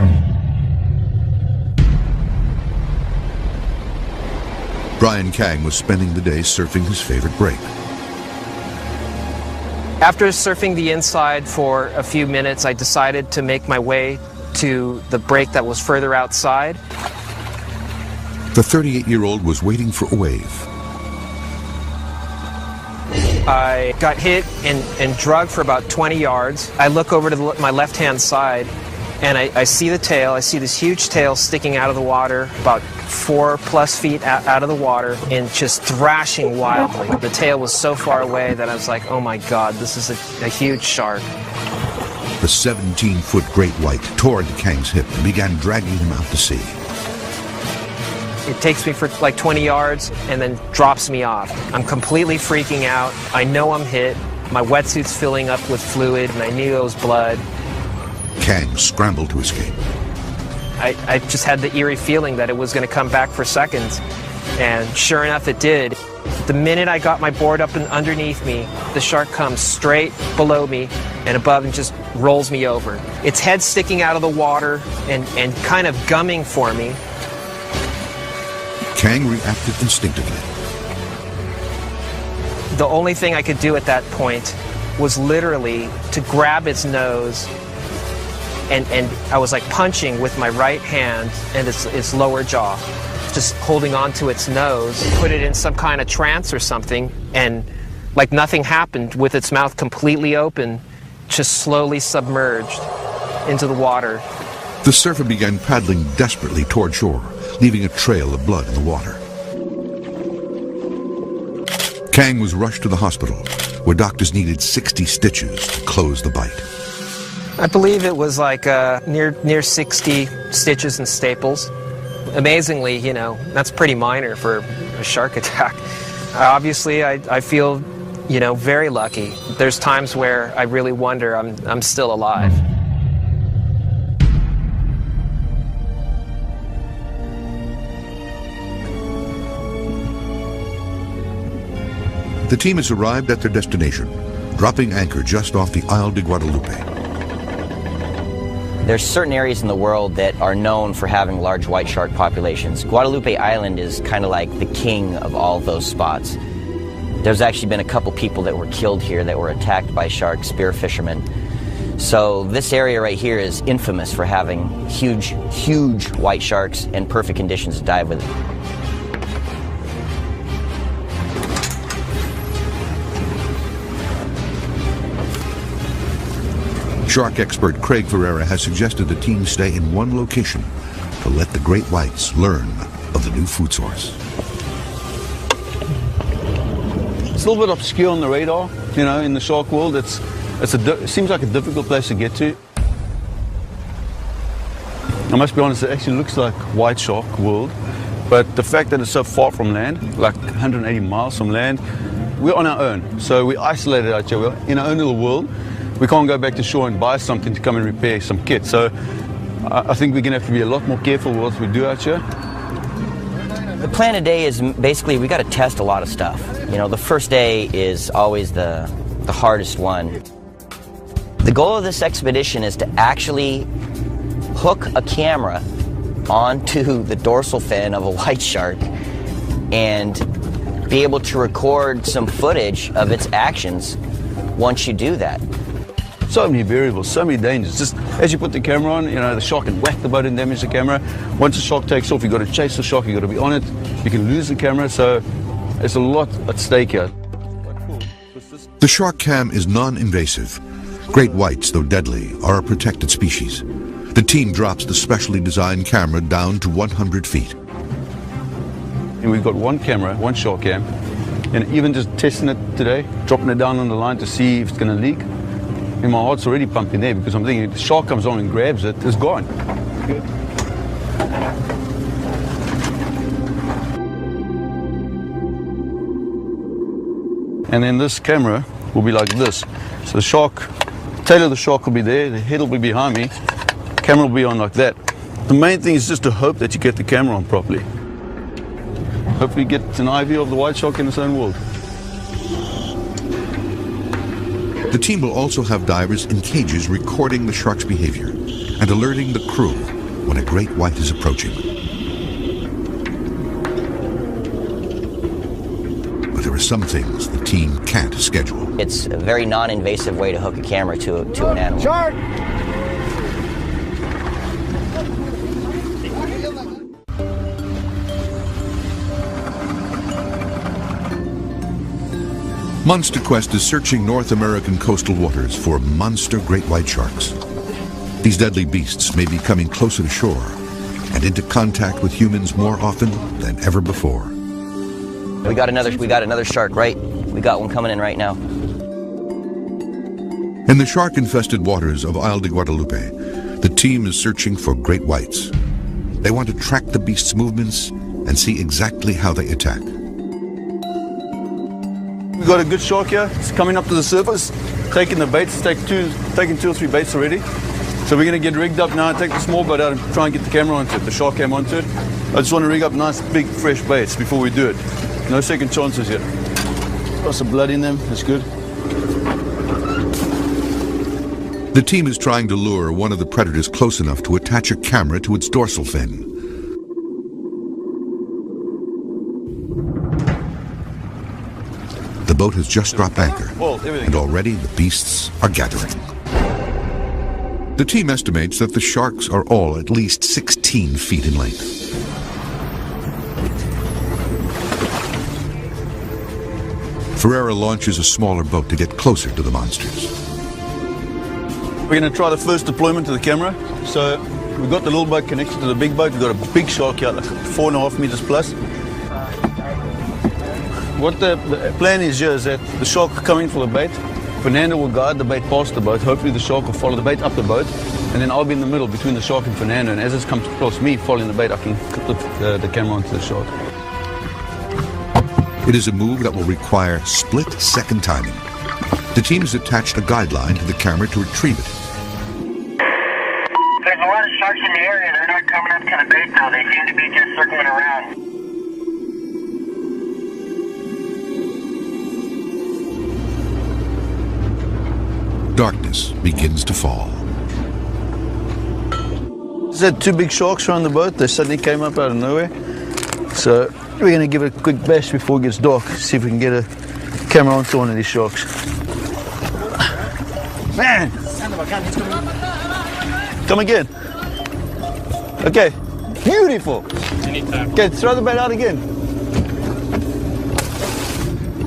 Speaker 1: Brian Kang was spending the day surfing his favorite break.
Speaker 15: After surfing the inside for a few minutes, I decided to make my way to the break that was further outside.
Speaker 1: The 38-year-old was waiting for a wave.
Speaker 15: I got hit and drugged for about 20 yards. I look over to my left-hand side, and I see the tail. I see this huge tail sticking out of the water, about 4+ feet out of the water, and just thrashing wildly. The tail was so far away that I was like, oh my God, this is a huge shark.
Speaker 1: The 17-foot great white tore into Kang's hip and began dragging him out to sea.
Speaker 15: It takes me for like 20 yards and then drops me off. I'm completely freaking out. I know I'm hit. My wetsuit's filling up with fluid, and I knew it was blood.
Speaker 1: Kang scrambled to escape.
Speaker 15: I just had the eerie feeling that it was going to come back for seconds, and sure enough it did. The minute I got my board up and underneath me, the shark comes straight below me and above and just rolls me over. Its head sticking out of the water and kind of gumming for me.
Speaker 1: Kang reacted instinctively.
Speaker 15: The only thing I could do at that point was literally to grab its nose, and I was like punching with my right hand and its lower jaw, just holding on to its nose, put it in some kind of trance or something, and like nothing happened, with its mouth completely open, just slowly submerged into the water.
Speaker 1: The surfer began paddling desperately toward shore, leaving a trail of blood in the water. Kang was rushed to the hospital, where doctors needed 60 stitches to close the bite.
Speaker 15: I believe it was like near 60 stitches and staples. Amazingly, you know, that's pretty minor for a shark attack. Obviously, I feel, you know, very lucky. There's times where I really wonder I'm still alive.
Speaker 1: The team has arrived at their destination, dropping anchor just off the Isle de Guadalupe.
Speaker 16: There's certain areas in the world that are known for having large white shark populations. Guadalupe Island is kind of like the king of all those spots. There's actually been a couple people that were killed here that were attacked by sharks, spear fishermen. So this area right here is infamous for having huge, huge white sharks and perfect conditions to dive with.
Speaker 1: Shark expert Craig Ferreira has suggested the team stay in one location to let the great whites learn of the new food source.
Speaker 2: It's a little bit obscure on the radar, you know, in the shark world. It seems like a difficult place to get to. I must be honest, it actually looks like white shark world, but the fact that it's so far from land, like 180 miles from land, we're on our own. So we're isolated out here. We're in our own little world. We can't go back to shore and buy something to come and repair some kit. So I think we're going to have to be a lot more careful with what we do out here.
Speaker 16: The plan today is basically we got to test a lot of stuff. You know, the first day is always the hardest one. The goal of this expedition is to actually hook a camera onto the dorsal fin of a white shark and be able to record some footage of its actions once you do that.
Speaker 2: So many variables, so many dangers. Just as you put the camera on, you know, the shark can whack the boat and damage the camera. Once the shark takes off, you've got to chase the shark, you've got to be on it. You can lose the camera, so there's a lot at stake here.
Speaker 1: The shark cam is non-invasive. Great whites, though deadly, are a protected species. The team drops the specially designed camera down to 100 feet.
Speaker 2: And we've got one camera, one shark cam, and even just testing it today, dropping it down on the line to see if it's going to leak. And my heart's already pumping there because I'm thinking if the shark comes on and grabs it, it's gone. Good. And then this camera will be like this. So the shark, tail of the shark will be there, the head will be behind me, camera will be on like that. The main thing is just to hope that you get the camera on properly. Hopefully get an eye view of the white shark in its own world.
Speaker 1: The team will also have divers in cages recording the shark's behavior and alerting the crew when a great white is approaching. But there are some things the team can't schedule.
Speaker 16: It's a very non-invasive way to hook a camera to an animal.
Speaker 12: Shark!
Speaker 1: Monster Quest is searching North American coastal waters for monster great white sharks. These deadly beasts may be coming closer to shore and into contact with humans more often than ever before.
Speaker 16: We got another shark, right? We got one coming in right now.
Speaker 1: In the shark-infested waters of Isle de Guadalupe, the team is searching for great whites. They want to track the beast's movements and see exactly how they attack.
Speaker 2: We've got a good shark here. It's coming up to the surface, taking the baits, taking 2 or 3 baits already. So we're going to get rigged up now, take the small boat out and try and get the camera onto it, the shark cam onto it. I just want to rig up nice, big, fresh baits before we do it. No second chances yet. Got some blood in them, that's good.
Speaker 1: The team is trying to lure one of the predators close enough to attach a camera to its dorsal fin. The boat has just dropped anchor, and already the beasts are gathering. The team estimates that the sharks are all at least 16 feet in length. Ferreira launches a smaller boat to get closer to the monsters.
Speaker 2: We're going to try the first deployment to the camera. So we've got the little boat connected to the big boat. We've got a big shark here, like 4.5 meters plus. What the plan is here is that the shark will come in for the bait. Fernando will guide the bait past the boat. Hopefully the shark will follow the bait up the boat. And then I'll be in the middle between the shark and Fernando. And as it comes across me following the bait, I can clip the camera onto the shark.
Speaker 1: It is a move that will require split-second timing. The team has attached a guideline to the camera to retrieve it.
Speaker 13: There's a lot of sharks in the area. They're not coming up to the bait now. They seem to be just circling around.
Speaker 1: Darkness begins to fall.
Speaker 2: There's had 2 big sharks around the boat. They suddenly came up out of nowhere. So we're going to give it a quick bash before it gets dark. See if we can get a camera onto one of these sharks. Man! Come again. Okay. Beautiful. Okay, throw the bait out again.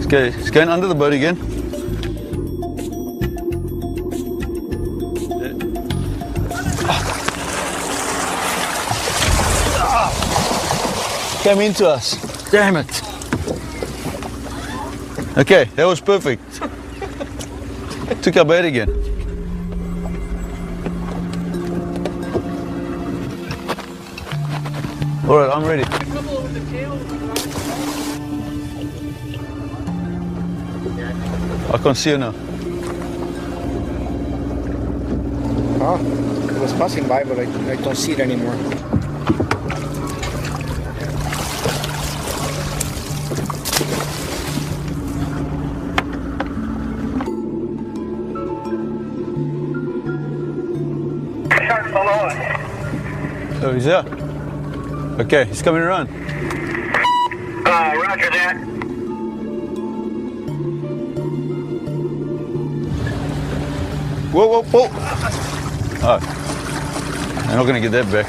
Speaker 2: Okay, it's going under the boat again. Came into us. Damn it. Okay, that was perfect. Took our bait again. All right, I'm ready. I can't see her now.
Speaker 17: Oh, it was passing by, but I don't see it anymore.
Speaker 2: Oh, he's there. Okay, he's coming around.
Speaker 13: Roger that.
Speaker 2: Whoa, whoa, whoa. Oh, I'm not going to get that back.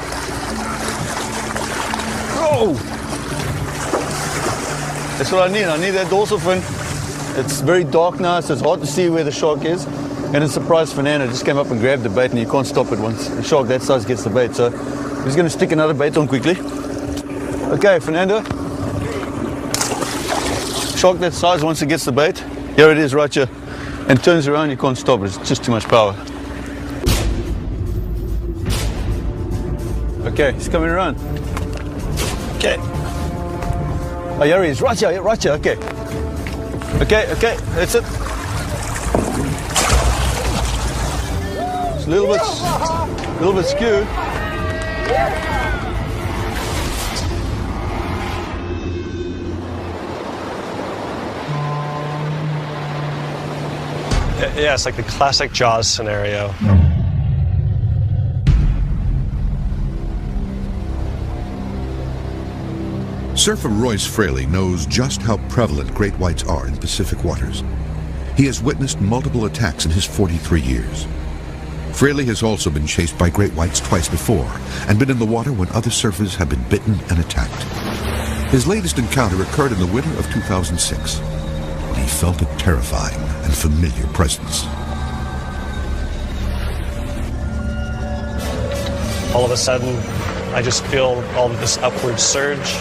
Speaker 2: Oh! That's what I need. I need that dorsal fin. It's very dark now, so it's hard to see where the shark is. And it surprised Fernando. Just came up and grabbed the bait, and you can't stop it once a shark that size gets the bait. So he's going to stick another bait on quickly. Okay, Fernando. Shark that size, once it gets the bait, here it is right here, and turns around, you can't stop it. It's just too much power. Okay, he's coming around. Okay. Oh, here he is, right here, okay. Okay, that's it. It's a little bit skewed.
Speaker 18: Yeah, it's like the classic Jaws scenario.
Speaker 1: Surfer Royce Fraley knows just how prevalent great whites are in Pacific waters. He has witnessed multiple attacks in his 43 years. Fraley has also been chased by great whites twice before and been in the water when other surfers have been bitten and attacked. His latest encounter occurred in the winter of 2006. he felt a terrifying and familiar presence.
Speaker 18: All of a sudden, I just feel all of this upward surge.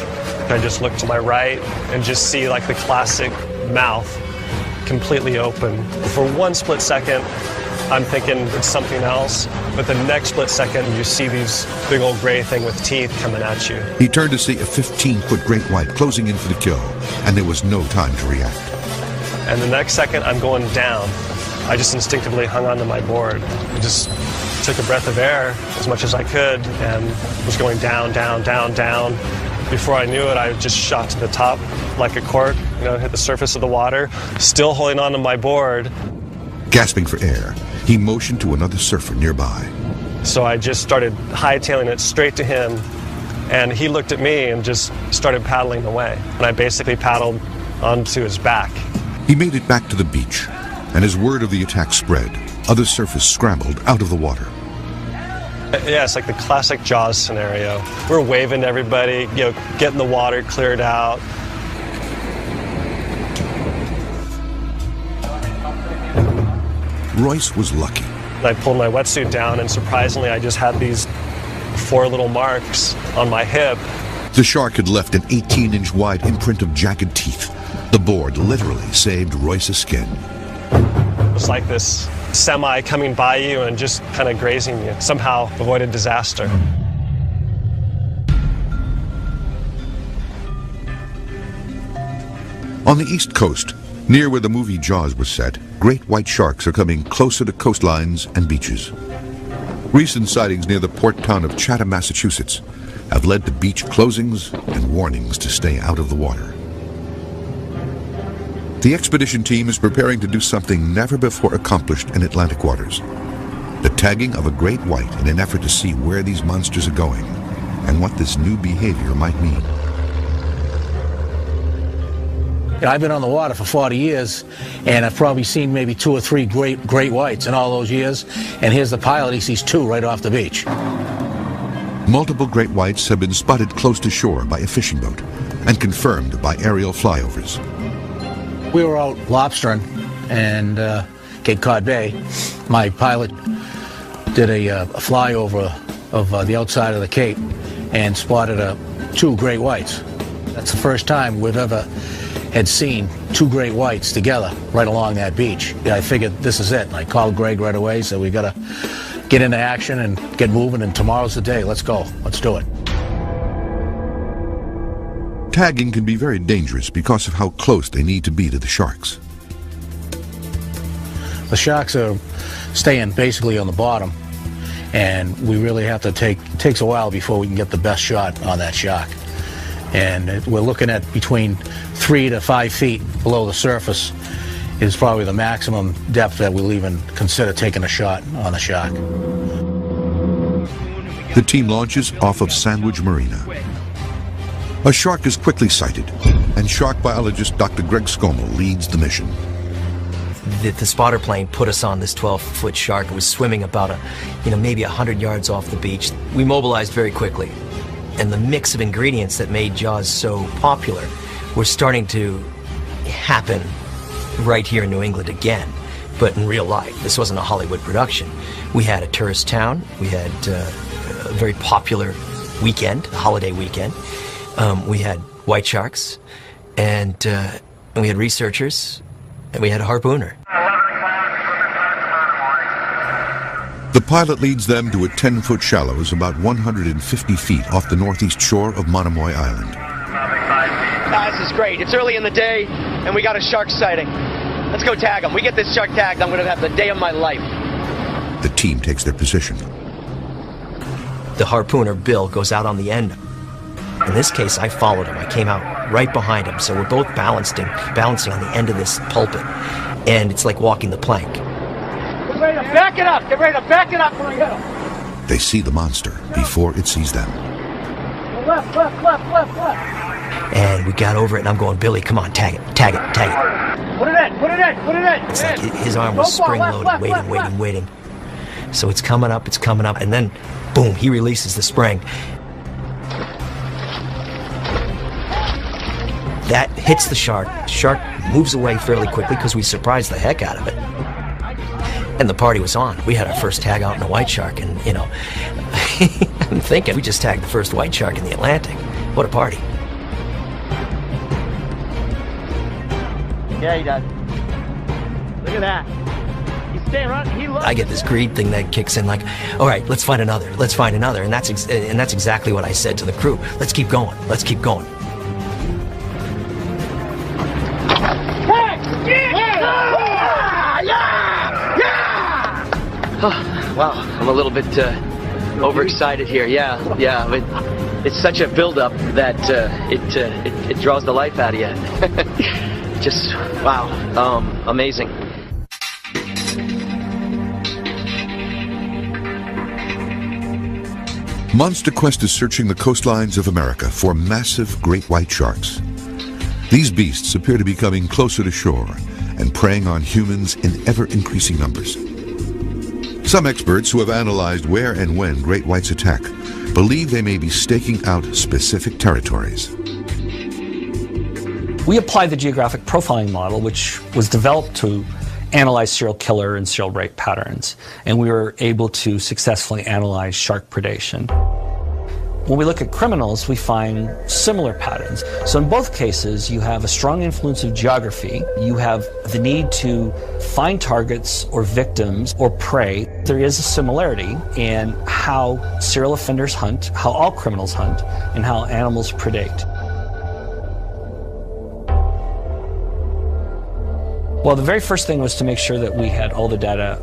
Speaker 18: I just look to my right and just see like the classic mouth completely open. For one split second, I'm thinking it's something else, but the next split second, you see these big old gray thing with teeth coming at you.
Speaker 1: He turned to see a 15-foot great white closing in for the kill, and there was no time to react.
Speaker 18: And the next second, I'm going down. I just instinctively hung onto my board. I just took a breath of air as much as I could and was going down, down, down, down. Before I knew it, I just shot to the top like a cork, hit the surface of the water, still holding onto my board.
Speaker 1: Gasping for air, he motioned to another surfer nearby.
Speaker 18: So I just started hightailing it straight to him, and he looked at me and just started paddling away. And I basically paddled onto his back.
Speaker 1: He made it back to the beach, and as word of the attack spread, other surfers scrambled out of the water.
Speaker 18: Yeah, it's like the classic Jaws scenario. We're waving to everybody, getting the water cleared out.
Speaker 1: Royce was lucky.
Speaker 18: I pulled my wetsuit down, and surprisingly, I just had these 4 little marks on my hip.
Speaker 1: The shark had left an 18-inch wide imprint of jagged teeth. The board literally saved Royce's skin.
Speaker 18: It was like this semi coming by you and just kind of grazing you. Somehow avoided disaster.
Speaker 1: On the East Coast, near where the movie Jaws was set, great white sharks are coming closer to coastlines and beaches. Recent sightings near the port town of Chatham, Massachusetts, have led to beach closings and warnings to stay out of the water. The expedition team is preparing to do something never before accomplished in Atlantic waters. The tagging of a great white in an effort to see where these monsters are going and what this new behavior might mean.
Speaker 19: I've been on the water for 40 years, and I've probably seen maybe 2 or 3 great whites in all those years, and here's the pilot, he sees 2 right off the beach.
Speaker 1: Multiple great whites have been spotted close to shore by a fishing boat and confirmed by aerial flyovers.
Speaker 19: We were out lobstering and Cape Cod Bay. My pilot did a flyover of the outside of the Cape and spotted 2 great whites. That's the first time we've ever had seen 2 great whites together right along that beach. I figured this is it. I called Greg right away, so we got to get into action and get moving, and tomorrow's the day. Let's go. Let's do it.
Speaker 1: Tagging can be very dangerous because of how close they need to be to the sharks.
Speaker 19: The sharks are staying basically on the bottom, and we really have to it takes a while before we can get the best shot on that shark. And we're looking at between 3 to 5 feet below the surface is probably the maximum depth that we'll even consider taking a shot on a shark.
Speaker 1: The team launches off of Sandwich Marina. A shark is quickly sighted, and shark biologist Dr. Greg Scommel leads the mission.
Speaker 10: The spotter plane put us on this 12-foot shark. It was swimming about maybe 100 yards off the beach. We mobilized very quickly, and the mix of ingredients that made Jaws so popular were starting to happen right here in New England again, but in real life. This wasn't a Hollywood production. We had a tourist town. We had a very popular weekend, a holiday weekend. We had white sharks, and we had researchers, and we had a harpooner.
Speaker 1: The pilot leads them to a 10-foot shallows about 150 feet off the northeast shore of Monomoy Island.
Speaker 20: This is great. It's early in the day, and we got a shark sighting. Let's go tag him. We get this shark tagged, I'm going to have the day of my life.
Speaker 1: The team takes their position.
Speaker 10: The harpooner, Bill, goes out on the end. In this case, I followed him. I came out right behind him, so we're both balancing on the end of this pulpit, and it's like walking the plank.
Speaker 20: Get ready to back it up! Get ready to back it up when I hit him!
Speaker 1: They see the monster before it sees them.
Speaker 20: Left, left, left, left, left!
Speaker 10: And we got over it, and I'm going, Billy, come on, tag it, tag it, tag it.
Speaker 20: Put it in, put it in, put it in!
Speaker 10: It's like his arm was spring-loaded, waiting. So it's coming up, and then, boom, he releases the spring. That hits the shark. The shark moves away fairly quickly because we surprised the heck out of it. And the party was on. We had our first tag out in a white shark, and, you know, I'm thinking we just tagged the first white shark in the Atlantic. What a party.
Speaker 20: Yeah, he does. Look at that. He's staying right. He loves
Speaker 10: I get this greed thing that kicks in, like, all right, let's find another. Let's find another. And that's exactly what I said to the crew. Let's keep going. Let's keep going.
Speaker 20: Oh, wow, I'm a little bit overexcited here. Yeah, but it's such a build-up that it draws the life out of you. Just wow, amazing.
Speaker 1: Monster Quest is searching the coastlines of America for massive great white sharks. These beasts appear to be coming closer to shore and preying on humans in ever-increasing numbers. Some experts who have analyzed where and when great whites attack believe they may be staking out specific territories.
Speaker 21: We applied the geographic profiling model, which was developed to analyze serial killer and serial rape patterns, and we were able to successfully analyze shark predation. When we look at criminals, we find similar patterns. So in both cases, you have a strong influence of geography. You have the need to find targets or victims or prey. There is a similarity in how serial offenders hunt, how all criminals hunt, and how animals predate. Well, the very first thing was to make sure that we had all the data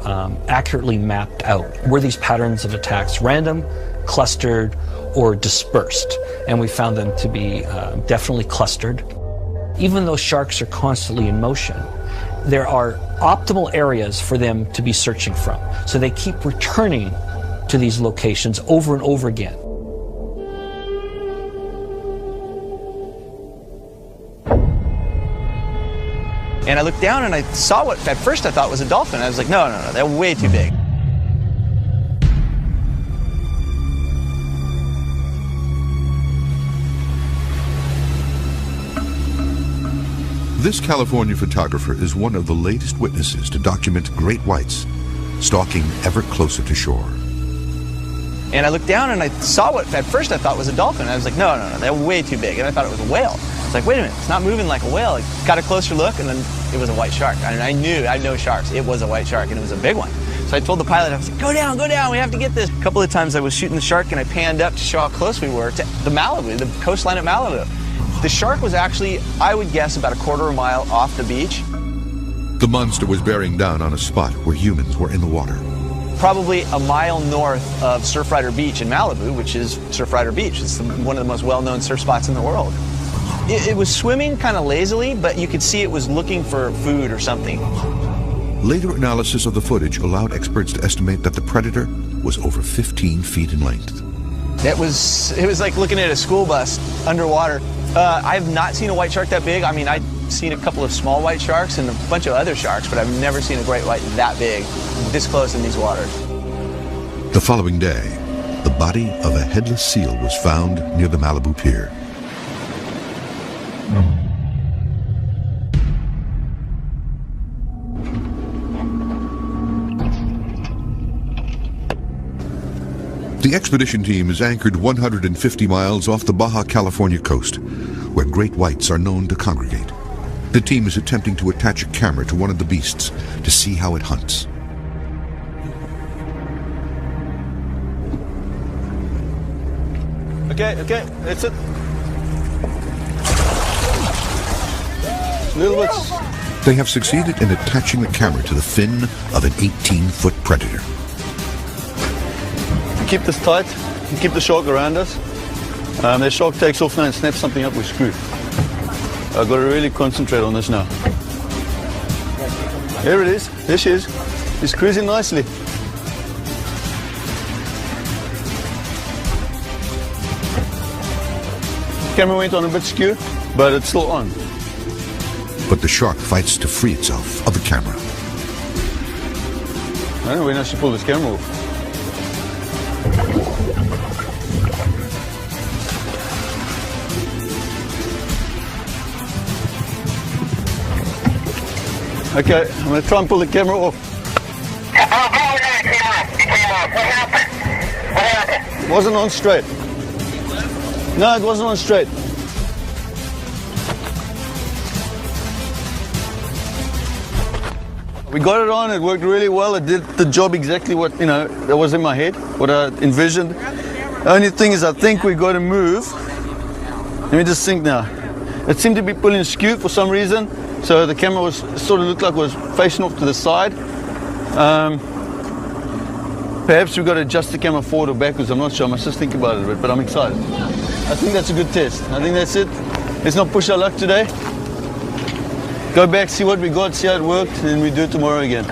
Speaker 21: accurately mapped out. Were these patterns of attacks random, clustered, or dispersed? And we found them to be definitely clustered. Even though sharks are constantly in motion, there are optimal areas for them to be searching from. So they keep returning to these locations over and over again.
Speaker 20: And I looked down and I saw what at first I thought was a dolphin. I was like, no, they're way too big.
Speaker 1: This California photographer is one of the latest witnesses to document great whites stalking ever closer to shore.
Speaker 20: And I looked down and I saw what at first I thought was a dolphin. I was like, no, they're way too big. And I thought it was a whale. I was like, wait a minute, it's not moving like a whale. I got a closer look, and then it was a white shark. And I know sharks. It was a white shark, and it was a big one. So I told the pilot, I was like, go down, we have to get this. A couple of times I was shooting the shark, and I panned up to show how close we were to the Malibu, the coastline at Malibu. The shark was actually, I would guess, about a quarter of a mile off the beach.
Speaker 1: The monster was bearing down on a spot where humans were in the water.
Speaker 20: Probably a mile north of Surfrider Beach in Malibu, which is Surfrider Beach. It's one of the most well-known surf spots in the world. It was swimming kind of lazily, but you could see it was looking for food or something.
Speaker 1: Later analysis of the footage allowed experts to estimate that the predator was over 15 feet in length.
Speaker 20: It was like looking at a school bus underwater. I have not seen a white shark that big. I mean, I've seen a couple of small white sharks and a bunch of other sharks, but I've never seen a great white that big, this close in these waters.
Speaker 1: The following day, the body of a headless seal was found near the Malibu pier. The expedition team is anchored 150 miles off the Baja California coast, where great whites are known to congregate. The team is attempting to attach a camera to one of the beasts to see how it hunts.
Speaker 2: Okay, that's it. Little bits.
Speaker 1: They have succeeded in attaching the camera to the fin of an 18-foot predator.
Speaker 2: Keep this tight and keep the shark around us. The shark takes off now and snaps something up, we screw. I've got to really concentrate on this now. There it is. There she is. She's cruising nicely. Camera went on a bit skew, but it's still on.
Speaker 1: But the shark fights to free itself of the camera.
Speaker 2: I don't know when I should pull this camera off. Okay, I'm going to try and pull the camera off. It wasn't on straight. No, it wasn't on straight. We got it on, it worked really well. It did the job exactly what, that was in my head, what I envisioned. The only thing is I think we got to move. Let me just think now. It seemed to be pulling askew for some reason, so the camera sort of looked like it was facing off to the side. Perhaps we've got to adjust the camera forward or backwards, I'm not sure. I must just think about it a bit, but I'm excited. I think that's a good test. I think that's it. Let's not push our luck today. Go back, see what we got, see how it worked, and then we do it tomorrow again.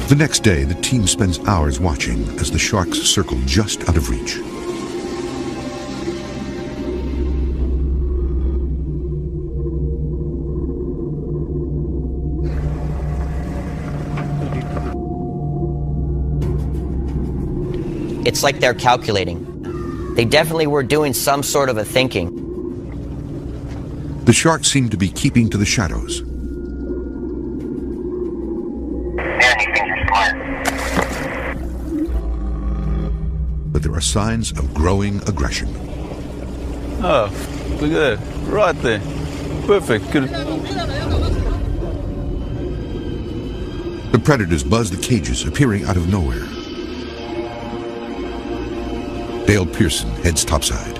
Speaker 1: The next day, the team spends hours watching as the sharks circle just out of reach.
Speaker 16: It's like they're calculating. They definitely were doing some sort of a thinking.
Speaker 1: The sharks seem to be keeping to the shadows. But there are signs of growing aggression.
Speaker 2: Oh, look at that. Right there. Perfect. Good.
Speaker 1: The predators buzz the cages, appearing out of nowhere. Dale Pearson heads topside.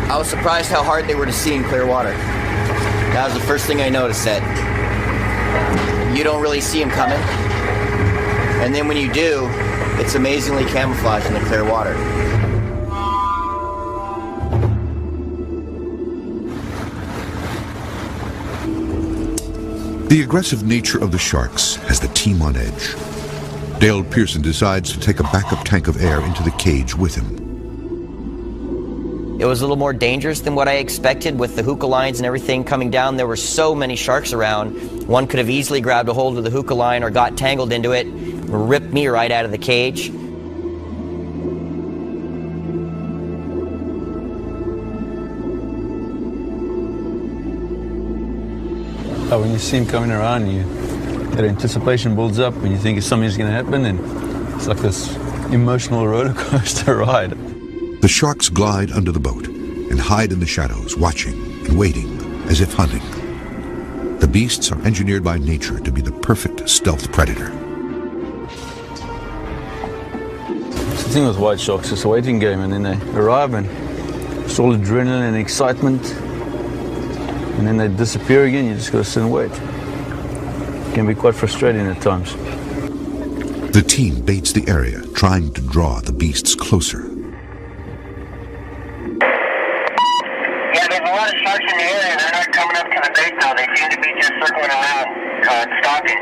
Speaker 16: I was surprised how hard they were to see in clear water. That was the first thing I noticed, that you don't really see them coming. And then when you do, it's amazingly camouflaged in the clear water.
Speaker 1: The aggressive nature of the sharks has the team on edge. Dale Pearson decides to take a backup tank of air into the cage with him.
Speaker 16: It was a little more dangerous than what I expected with the hookah lines and everything coming down. There were so many sharks around. One could have easily grabbed a hold of the hookah line or got tangled into it and ripped me right out of the cage.
Speaker 2: Oh, when you see him coming around, that anticipation builds up when you think something's going to happen, and it's like this emotional roller coaster ride.
Speaker 1: The sharks glide under the boat and hide in the shadows, watching and waiting as if hunting. The beasts are engineered by nature to be the perfect stealth predator.
Speaker 2: It's the thing with white sharks, it's a waiting game, and then they arrive and it's all adrenaline and excitement, and then they disappear again. You just got to sit and wait. It can be quite frustrating at times.
Speaker 1: The team baits the area, trying to draw the beasts closer.
Speaker 13: Yeah, there's a lot of sharks in the area. They're not coming up to the bait now. They seem to be just circling around, stalking.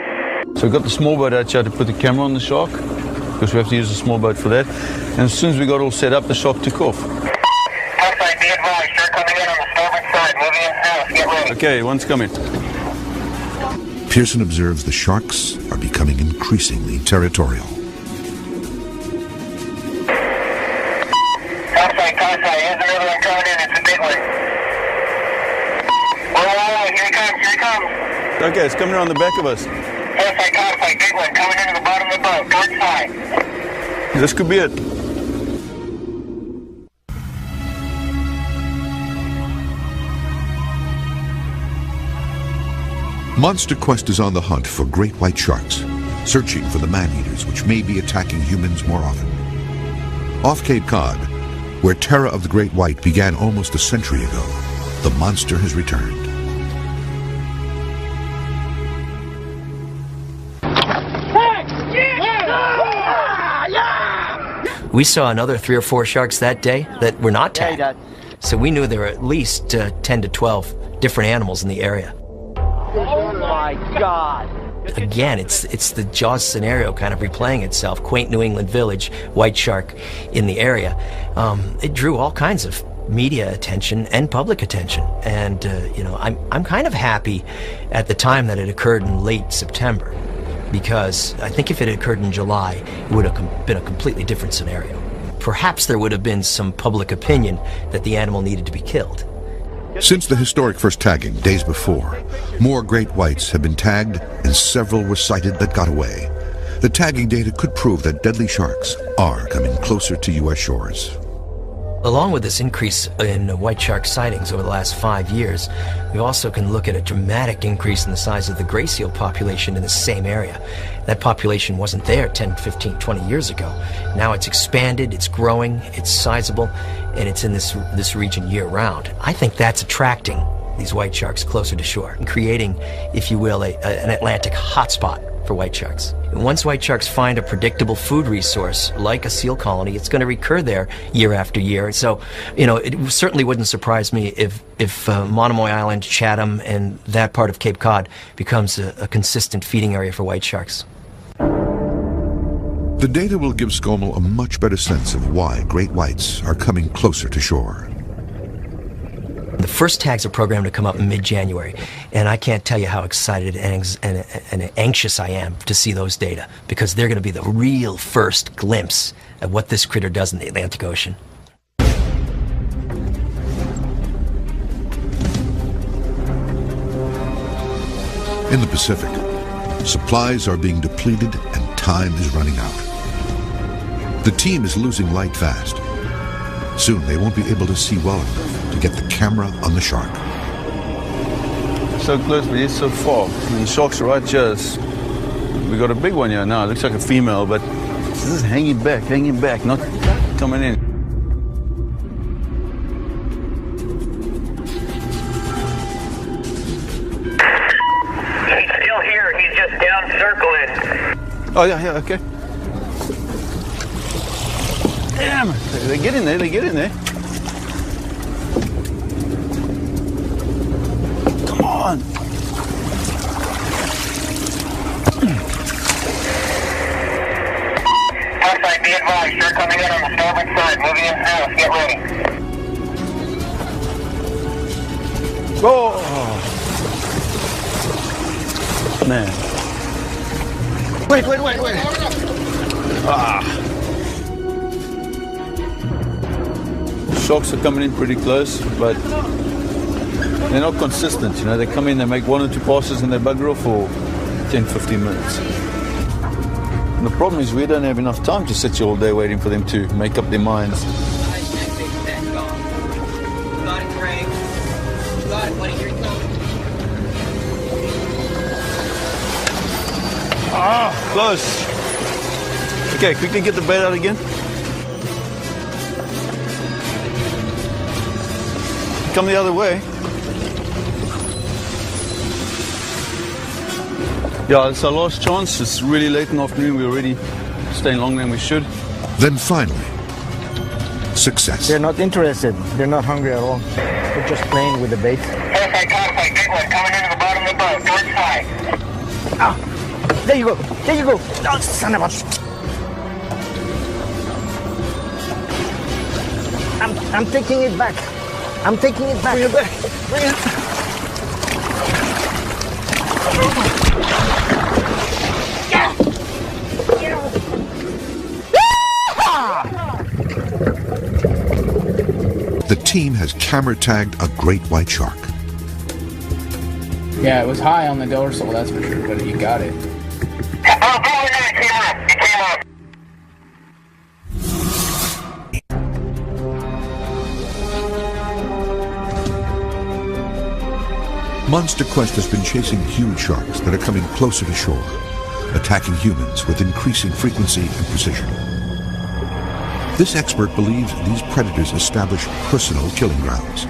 Speaker 2: So we've got the small boat out here to put the camera on the shark, because we have to use the small boat for that. And as soon as we got all set up, the shark took off.
Speaker 13: Topside, be advised. Shark coming in on the starboard side. Moving in south. Get ready.
Speaker 2: Okay, one's coming.
Speaker 1: Pearson observes the sharks are becoming increasingly territorial.
Speaker 13: Topside, here's another one coming in. It's a big one. Whoa, here he comes, here he comes.
Speaker 2: Okay, it's coming around the back of us.
Speaker 13: Topside, big one coming into the bottom of the boat. Good side.
Speaker 2: This could be it.
Speaker 1: Monster Quest is on the hunt for great white sharks, searching for the man-eaters which may be attacking humans more often. Off Cape Cod, where terror of the great white began almost a century ago, the monster has returned.
Speaker 10: We saw another 3 or 4 sharks that day that were not tagged. So we knew there were at least 10 to 12 different animals in the area.
Speaker 7: Oh my God!
Speaker 10: Again, it's the Jaws scenario kind of replaying itself. Quaint New England village, white shark in the area. It drew all kinds of media attention and public attention. And I'm kind of happy at the time that it occurred in late September. because I think if it had occurred in July, it would have been a completely different scenario. Perhaps there would have been some public opinion that the animal needed to be killed.
Speaker 1: Since the historic first tagging days before, more great whites have been tagged and several were sighted that got away. The tagging data could prove that deadly sharks are coming closer to U.S. shores.
Speaker 10: Along with this increase in white shark sightings over the last 5 years, we also can look at a dramatic increase in the size of the gray seal population in the same area. That population wasn't there 10, 15, 20 years ago. Now it's expanded, it's growing, it's sizable, and it's in this region year-round. I think that's attracting these white sharks closer to shore and creating, if you will, an Atlantic hotspot for white sharks. And once white sharks find a predictable food resource like a seal colony, it's going to recur there year after year. So, it certainly wouldn't surprise me if Monomoy Island, Chatham, and that part of Cape Cod becomes a consistent feeding area for white sharks.
Speaker 1: The data will give SCOMEL a much better sense of why great whites are coming closer to shore.
Speaker 10: The first tags are programmed to come up in mid-January, and I can't tell you how excited and anxious I am to see those data, because they're going to be the real first glimpse of what this critter does in the Atlantic Ocean.
Speaker 1: In the Pacific, supplies are being depleted and time is running out. The team is losing light fast. Soon they won't be able to see well enough to get the camera on the shark.
Speaker 2: So close, but yet so far. The shark's right here. We got a big one here now. It looks like a female, but this is hanging back, not coming in.
Speaker 6: He's still here. He's just down circling.
Speaker 2: Oh, yeah, okay. Damn, they get in there. Come on.
Speaker 6: Outside, be advised. Shark coming in on the starboard side. Moving in south. Get ready.
Speaker 2: Oh. Man. Wait. Sharks are coming in pretty close, but they're not consistent. They come in, they make 1 or 2 passes, and they bugger off for 10, 15 minutes. And the problem is we don't have enough time to sit here all day waiting for them to make up their minds. Close. Okay, quickly get the bait out again. Come the other way. Yeah, it's our last chance. It's really late in the afternoon. We're already staying longer than we should.
Speaker 1: Then finally, success.
Speaker 17: They're not interested. They're not hungry at all. They're just playing with the bait.
Speaker 6: Perfect, big one coming into the bottom of the boat. Towards side.
Speaker 17: Ah, there you go. Oh, son of a... I'm taking it back. Bring it back. Bring it.
Speaker 1: The team has camera tagged a great white shark.
Speaker 22: Yeah, it was high on the dorsal, that's for sure, but you got it.
Speaker 1: Monster Quest has been chasing huge sharks that are coming closer to shore, attacking humans with increasing frequency and precision. This expert believes these predators establish personal killing grounds.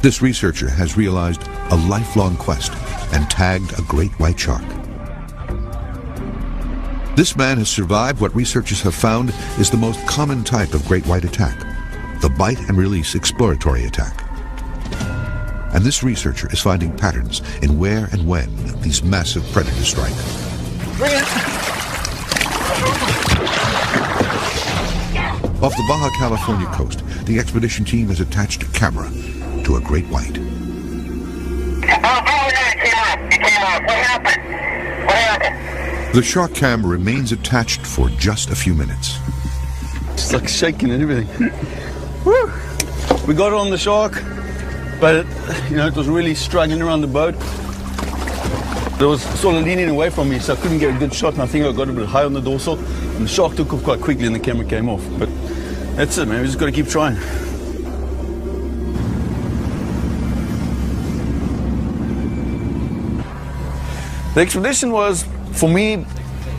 Speaker 1: This researcher has realized a lifelong quest and tagged a great white shark. This man has survived what researchers have found is the most common type of great white attack, the bite and release exploratory attack. And this researcher is finding patterns in where and when these massive predators strike.
Speaker 17: Bring it.
Speaker 1: Off the Baja California coast, the expedition team has attached a camera to a great white.
Speaker 6: It came off. What happened?
Speaker 1: The shark cam remains attached for just a few minutes.
Speaker 2: It's like shaking and everything. Woo! We got on the shark, but it was really struggling around the boat. It was sort of leaning away from me, so I couldn't get a good shot, and I think I got a bit high on the dorsal, and the shark took off quite quickly and the camera came off. But that's it, man. We just got to keep trying. The expedition was, for me,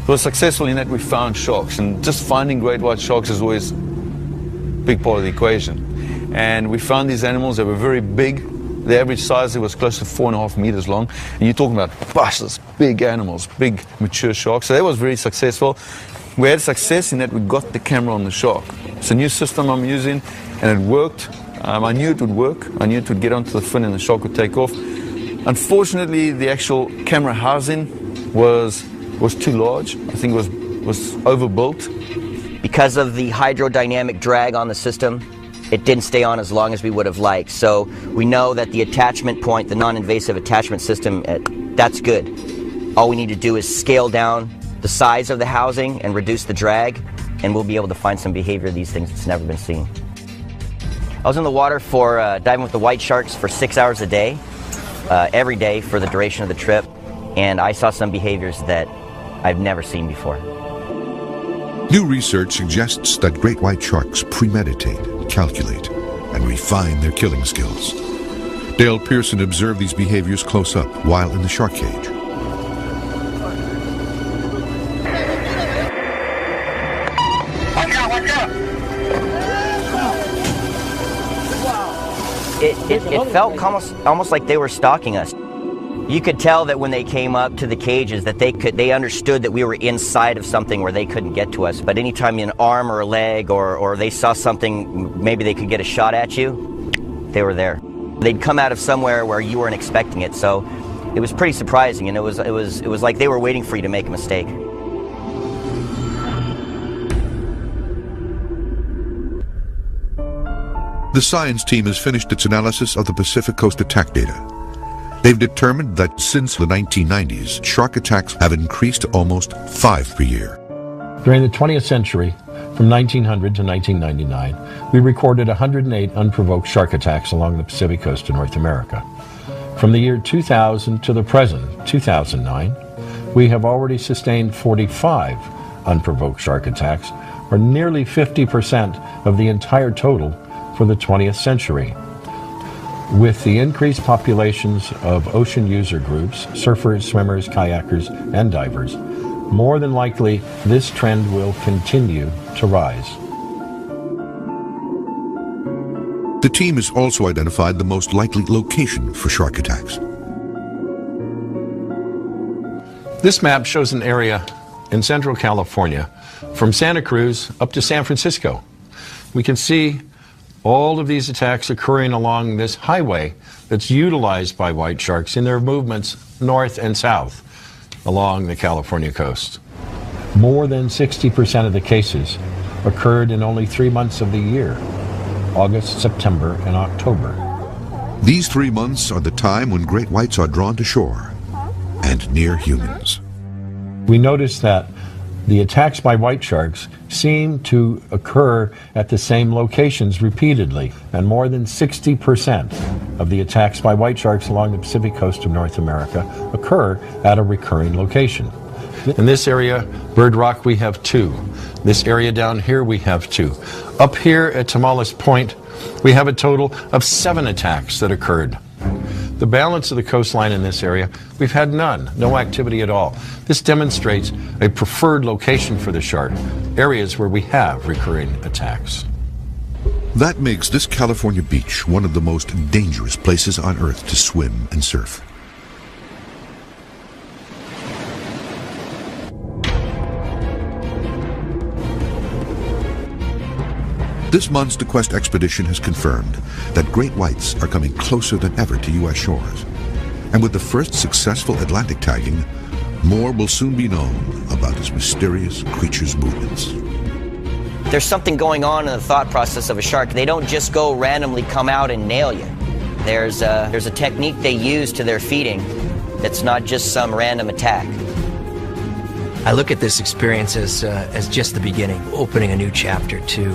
Speaker 2: was successful in that we found sharks, and just finding great white sharks is always a big part of the equation. And we found these animals that were very big. The average size was close to 4.5 meters long. And you're talking about buses, big animals, big mature sharks. So that was very successful. We had success in that we got the camera on the shark. It's a new system I'm using, and it worked. I knew it would work. I knew it would get onto the fin and the shark would take off. Unfortunately, the actual camera housing was too large. I think it was overbuilt.
Speaker 16: Because of the hydrodynamic drag on the system, it didn't stay on as long as we would have liked. So we know that the attachment point, the non-invasive attachment system, that's good. All we need to do is scale down the size of the housing and reduce the drag, and we'll be able to find some behavior of these things that's never been seen. I was in the water for diving with the white sharks for 6 hours a day, every day for the duration of the trip, and I saw some behaviors that I've never seen before.
Speaker 1: New research suggests that great white sharks premeditate, calculate, and refine their killing skills. Dale Pearson observed these behaviors close up while in the shark cage.
Speaker 16: It felt almost like they were stalking us. You could tell that when they came up to the cages that they understood that we were inside of something where they couldn't get to us. But anytime an arm or a leg or they saw something, maybe they could get a shot at you, they were there. They'd come out of somewhere where you weren't expecting it. So it was pretty surprising, and it was like they were waiting for you to make a mistake.
Speaker 1: The science team has finished its analysis of the Pacific Coast attack data. They've determined that since the 1990s, shark attacks have increased to almost 5 per year.
Speaker 5: During the 20th century, from 1900 to 1999, we recorded 108 unprovoked shark attacks along the Pacific Coast of North America. From the year 2000 to the present, 2009, we have already sustained 45 unprovoked shark attacks, or nearly 50% of the entire total for the 20th century. With the increased populations of ocean user groups, surfers, swimmers, kayakers, and divers, more than likely this trend will continue to rise.
Speaker 1: The team has also identified the most likely location for shark attacks.
Speaker 5: This map shows an area in Central California from Santa Cruz up to San Francisco. We can see all of these attacks occurring along this highway that's utilized by white sharks in their movements north and south along the California coast. More than 60% of the cases occurred in only 3 months of the year, August, September, and October.
Speaker 1: These 3 months are the time when great whites are drawn to shore and near humans.
Speaker 5: We noticed that the attacks by white sharks seem to occur at the same locations repeatedly, and more than 60% of the attacks by white sharks along the Pacific coast of North America occur at a recurring location. In this area, Bird Rock, we have 2. This area down here, we have 2. Up here at Tamales Point, we have a total of 7 attacks that occurred. The balance of the coastline in this area, we've had none, no activity at all. This demonstrates a preferred location for the shark, areas where we have recurring attacks.
Speaker 1: That makes this California beach one of the most dangerous places on Earth to swim and surf. This Monster Quest expedition has confirmed that great whites are coming closer than ever to U.S. shores. And with the first successful Atlantic tagging, more will soon be known about this mysterious creature's movements.
Speaker 16: There's something going on in the thought process of a shark. They don't just go randomly come out and nail you. There's a technique they use to their feeding that's not just some random attack.
Speaker 10: I look at this experience as just the beginning, opening a new chapter to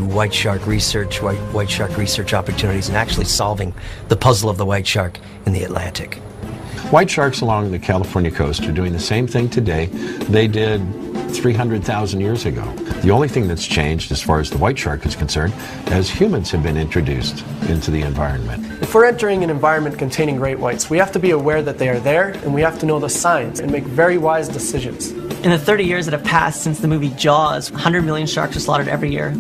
Speaker 10: white shark research, white shark research opportunities, and actually solving the puzzle of the white shark in the Atlantic.
Speaker 5: White sharks along the California coast are doing the same thing today they did 300,000 years ago. The only thing that's changed as far as the white shark is concerned is humans have been introduced into the environment.
Speaker 8: If we're entering an environment containing great whites, we have to be aware that they are there, and we have to know the signs and make very wise decisions.
Speaker 4: In the 30 years that have passed since the movie Jaws, 100 million sharks are slaughtered every year.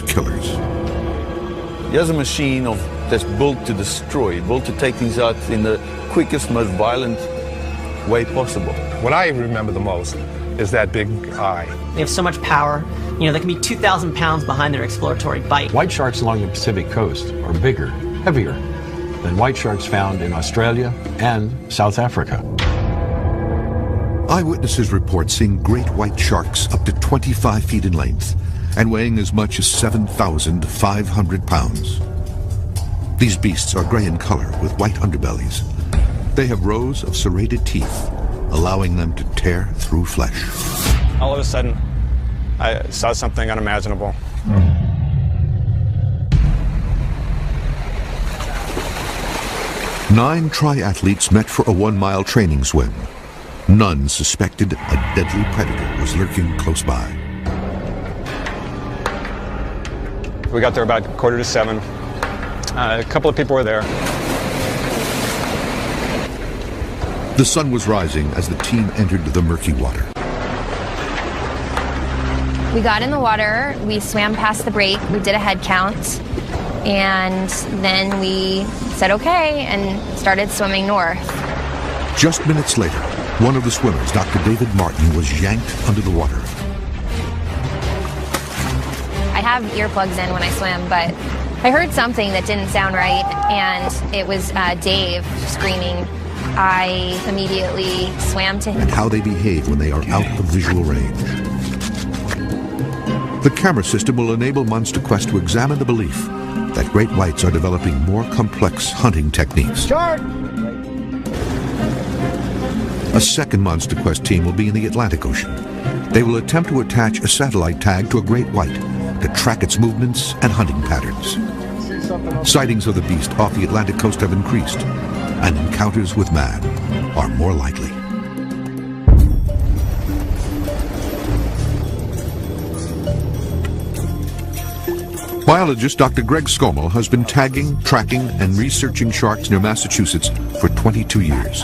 Speaker 1: Killers.
Speaker 2: He has a machine that's built to destroy, built to take things out in the quickest, most violent way possible.
Speaker 3: What I remember the most is that big eye.
Speaker 4: They have so much power. You know, they can be 2,000 pounds behind their exploratory bite.
Speaker 5: White sharks along the Pacific coast are bigger, heavier than white sharks found in Australia and South Africa.
Speaker 1: Eyewitnesses report seeing great white sharks up to 25 feet in length and weighing as much as 7,500 pounds. These beasts are gray in color with white underbellies. They have rows of serrated teeth, allowing them to tear through flesh.
Speaker 3: All of a sudden, I saw something unimaginable.
Speaker 1: Nine triathletes met for a 1-mile training swim. None suspected a deadly predator was lurking close by.
Speaker 3: We got there about 6:45. A couple of people were there.
Speaker 1: The sun was rising as the team entered the murky water.
Speaker 9: We got in the water, we swam past the break, we did a head count, and then we said okay and started swimming north.
Speaker 1: Just minutes later, one of the swimmers, Dr. David Martin, was yanked under the water.
Speaker 9: I have earplugs in when I swim, but I heard something that didn't sound right, and it was Dave screaming. I immediately swam to him.
Speaker 1: And how they behave when they are out of visual range. The camera system will enable Monster Quest to examine the belief that great whites are developing more complex hunting techniques.
Speaker 12: Shark!
Speaker 1: A second Monster Quest team will be in the Atlantic Ocean. They will attempt to attach a satellite tag to a great white to track its movements and hunting patterns. Sightings of the beast off the Atlantic coast have increased, and encounters with man are more likely. Biologist Dr. Greg Scommel has been tagging, tracking, and researching sharks near Massachusetts for 22 years.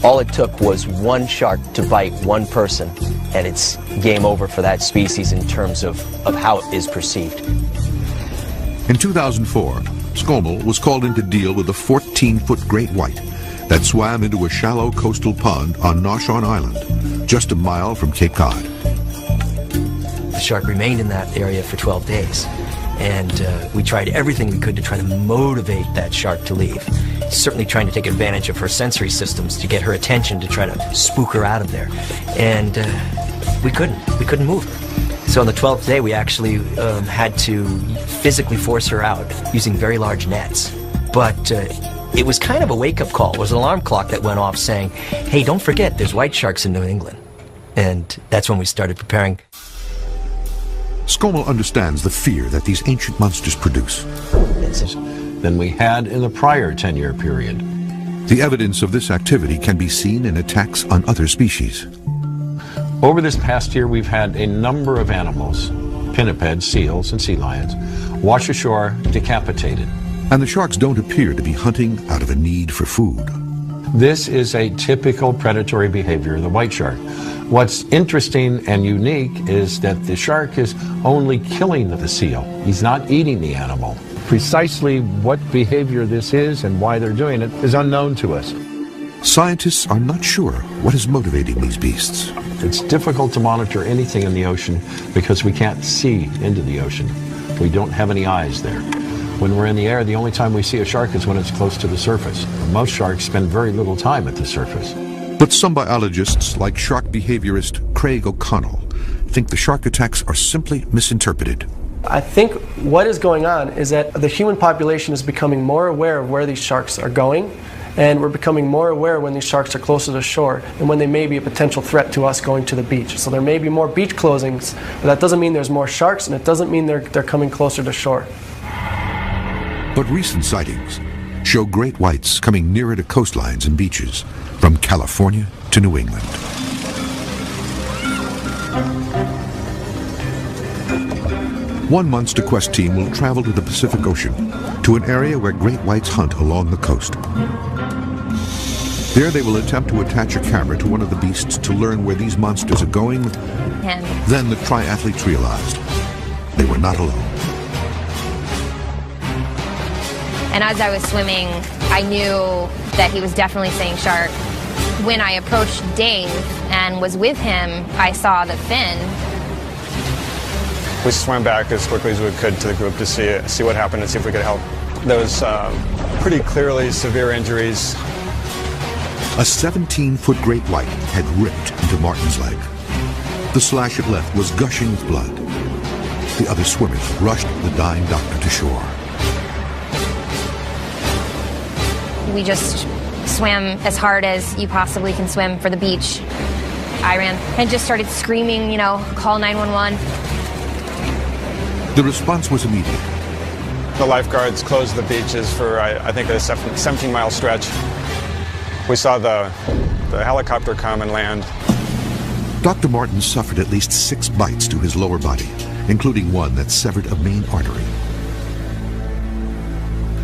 Speaker 10: All it took was one shark to bite one person, and it's game over for that species in terms of how it is perceived.
Speaker 1: In 2004, Scommel was called in to deal with a 14-foot great white that swam into a shallow coastal pond on Noshawn Island, just a mile from Cape Cod.
Speaker 10: The shark remained in that area for 12 days, and we tried everything we could to try to motivate that shark to leave. Certainly trying to take advantage of her sensory systems to get her attention to try to spook her out of there. And we couldn't move her. So on the 12th day, we actually had to physically force her out using very large nets. But it was kind of a wake-up call. It was an alarm clock that went off saying, hey, don't forget, there's white sharks in New England. And that's when we started preparing.
Speaker 1: Scommel understands the fear that these ancient monsters produce
Speaker 5: than we had in the prior 10-year period.
Speaker 1: The evidence of this activity can be seen in attacks on other species.
Speaker 5: Over this past year, we've had a number of animals, pinnipeds, seals, and sea lions, wash ashore decapitated.
Speaker 1: And the sharks don't appear to be hunting out of a need for food.
Speaker 5: This is a typical predatory behavior of the white shark. What's interesting and unique is that the shark is only killing the seal. He's not eating the animal. Precisely what behavior this is and why they're doing it is unknown to us.
Speaker 1: Scientists are not sure what is motivating these beasts.
Speaker 5: It's difficult to monitor anything in the ocean because we can't see into the ocean. We don't have any eyes there. When we're in the air, the only time we see a shark is when it's close to the surface. Most sharks spend very little time at the surface.
Speaker 1: But some biologists, like shark behaviorist Craig O'Connell, think the shark attacks are simply misinterpreted.
Speaker 8: I think what is going on is that the human population is becoming more aware of where these sharks are going, and we're becoming more aware when these sharks are closer to shore and when they may be a potential threat to us going to the beach. So there may be more beach closings, but that doesn't mean there's more sharks, and it doesn't mean they're coming closer to shore.
Speaker 1: But recent sightings show great whites coming nearer to coastlines and beaches, from California to New England. One monster quest team will travel to the Pacific Ocean, to an area where great whites hunt along the coast. There they will attempt to attach a camera to one of the beasts to learn where these monsters are going. Then the triathletes realized they were not alone.
Speaker 9: And as I was swimming, I knew that he was definitely saying shark. When I approached Dave and was with him, I saw the fin.
Speaker 3: We swam back as quickly as we could to the group to see what happened and see if we could help. There was pretty clearly severe injuries.
Speaker 1: A 17-foot great white had ripped into Martin's leg. The slash it left was gushing with blood. The other swimmers rushed the dying doctor to shore.
Speaker 9: We just swam as hard as you possibly can swim for the beach. I ran and just started screaming, you know, call 911.
Speaker 1: The response was immediate.
Speaker 3: The lifeguards closed the beaches for, I think, a 17-mile stretch. We saw the helicopter come and land.
Speaker 1: Dr. Martin suffered at least 6 bites to his lower body, including one that severed a main artery.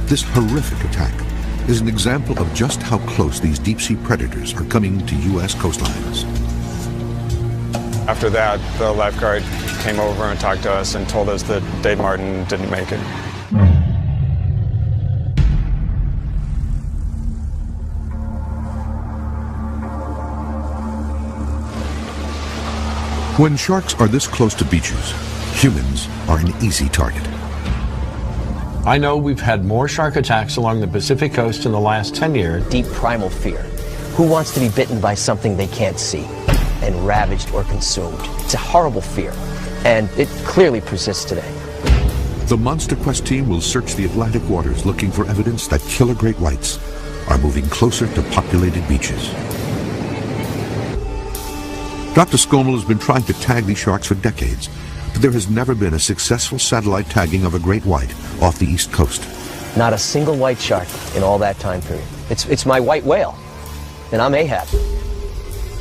Speaker 1: This horrific attack is an example of just how close these deep-sea predators are coming to U.S. coastlines.
Speaker 3: After that, the lifeguard came over and talked to us and told us that Dave Martin didn't make it.
Speaker 1: When sharks are this close to beaches, humans are an easy target.
Speaker 5: I know we've had more shark attacks along the Pacific coast in the last 10 years.
Speaker 10: Deep primal fear. Who wants to be bitten by something they can't see and ravaged or consumed? It's a horrible fear, and it clearly persists today.
Speaker 1: The Monster Quest team will search the Atlantic waters looking for evidence that killer great whites are moving closer to populated beaches. Dr. Scommel has been trying to tag these sharks for decades, but there has never been a successful satellite tagging of a great white off the East Coast.
Speaker 10: Not a single white shark in all that time period. It's my white whale, and I'm Ahab.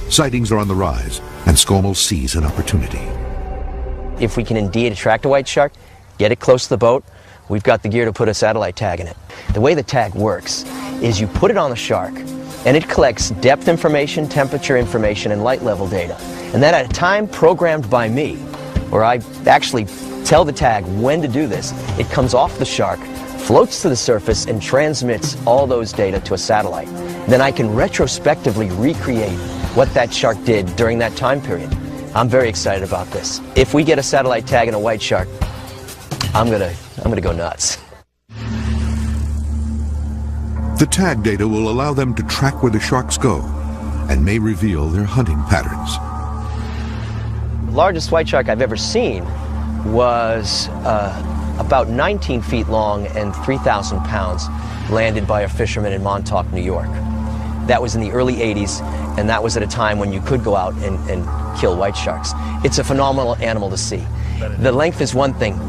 Speaker 1: Sightings are on the rise, and Scommel sees an opportunity.
Speaker 10: If we can indeed attract a white shark, get it close to the boat, we've got the gear to put a satellite tag in it. The way the tag works is you put it on the shark, and it collects depth information, temperature information, and light level data. And then at a time programmed by me, where I actually tell the tag when to do this, it comes off the shark, floats to the surface, and transmits all those data to a satellite. Then I can retrospectively recreate what that shark did during that time period. I'm very excited about this. If we get a satellite tag in a white shark, I'm gonna go nuts.
Speaker 1: The tag data will allow them to track where the sharks go and may reveal their hunting patterns.
Speaker 10: The largest white shark I've ever seen was about 19 feet long and 3,000 pounds, landed by a fisherman in Montauk, New York. That was in the early 80s, and that was at a time when you could go out and kill white sharks. It's a phenomenal animal to see. The length is one thing.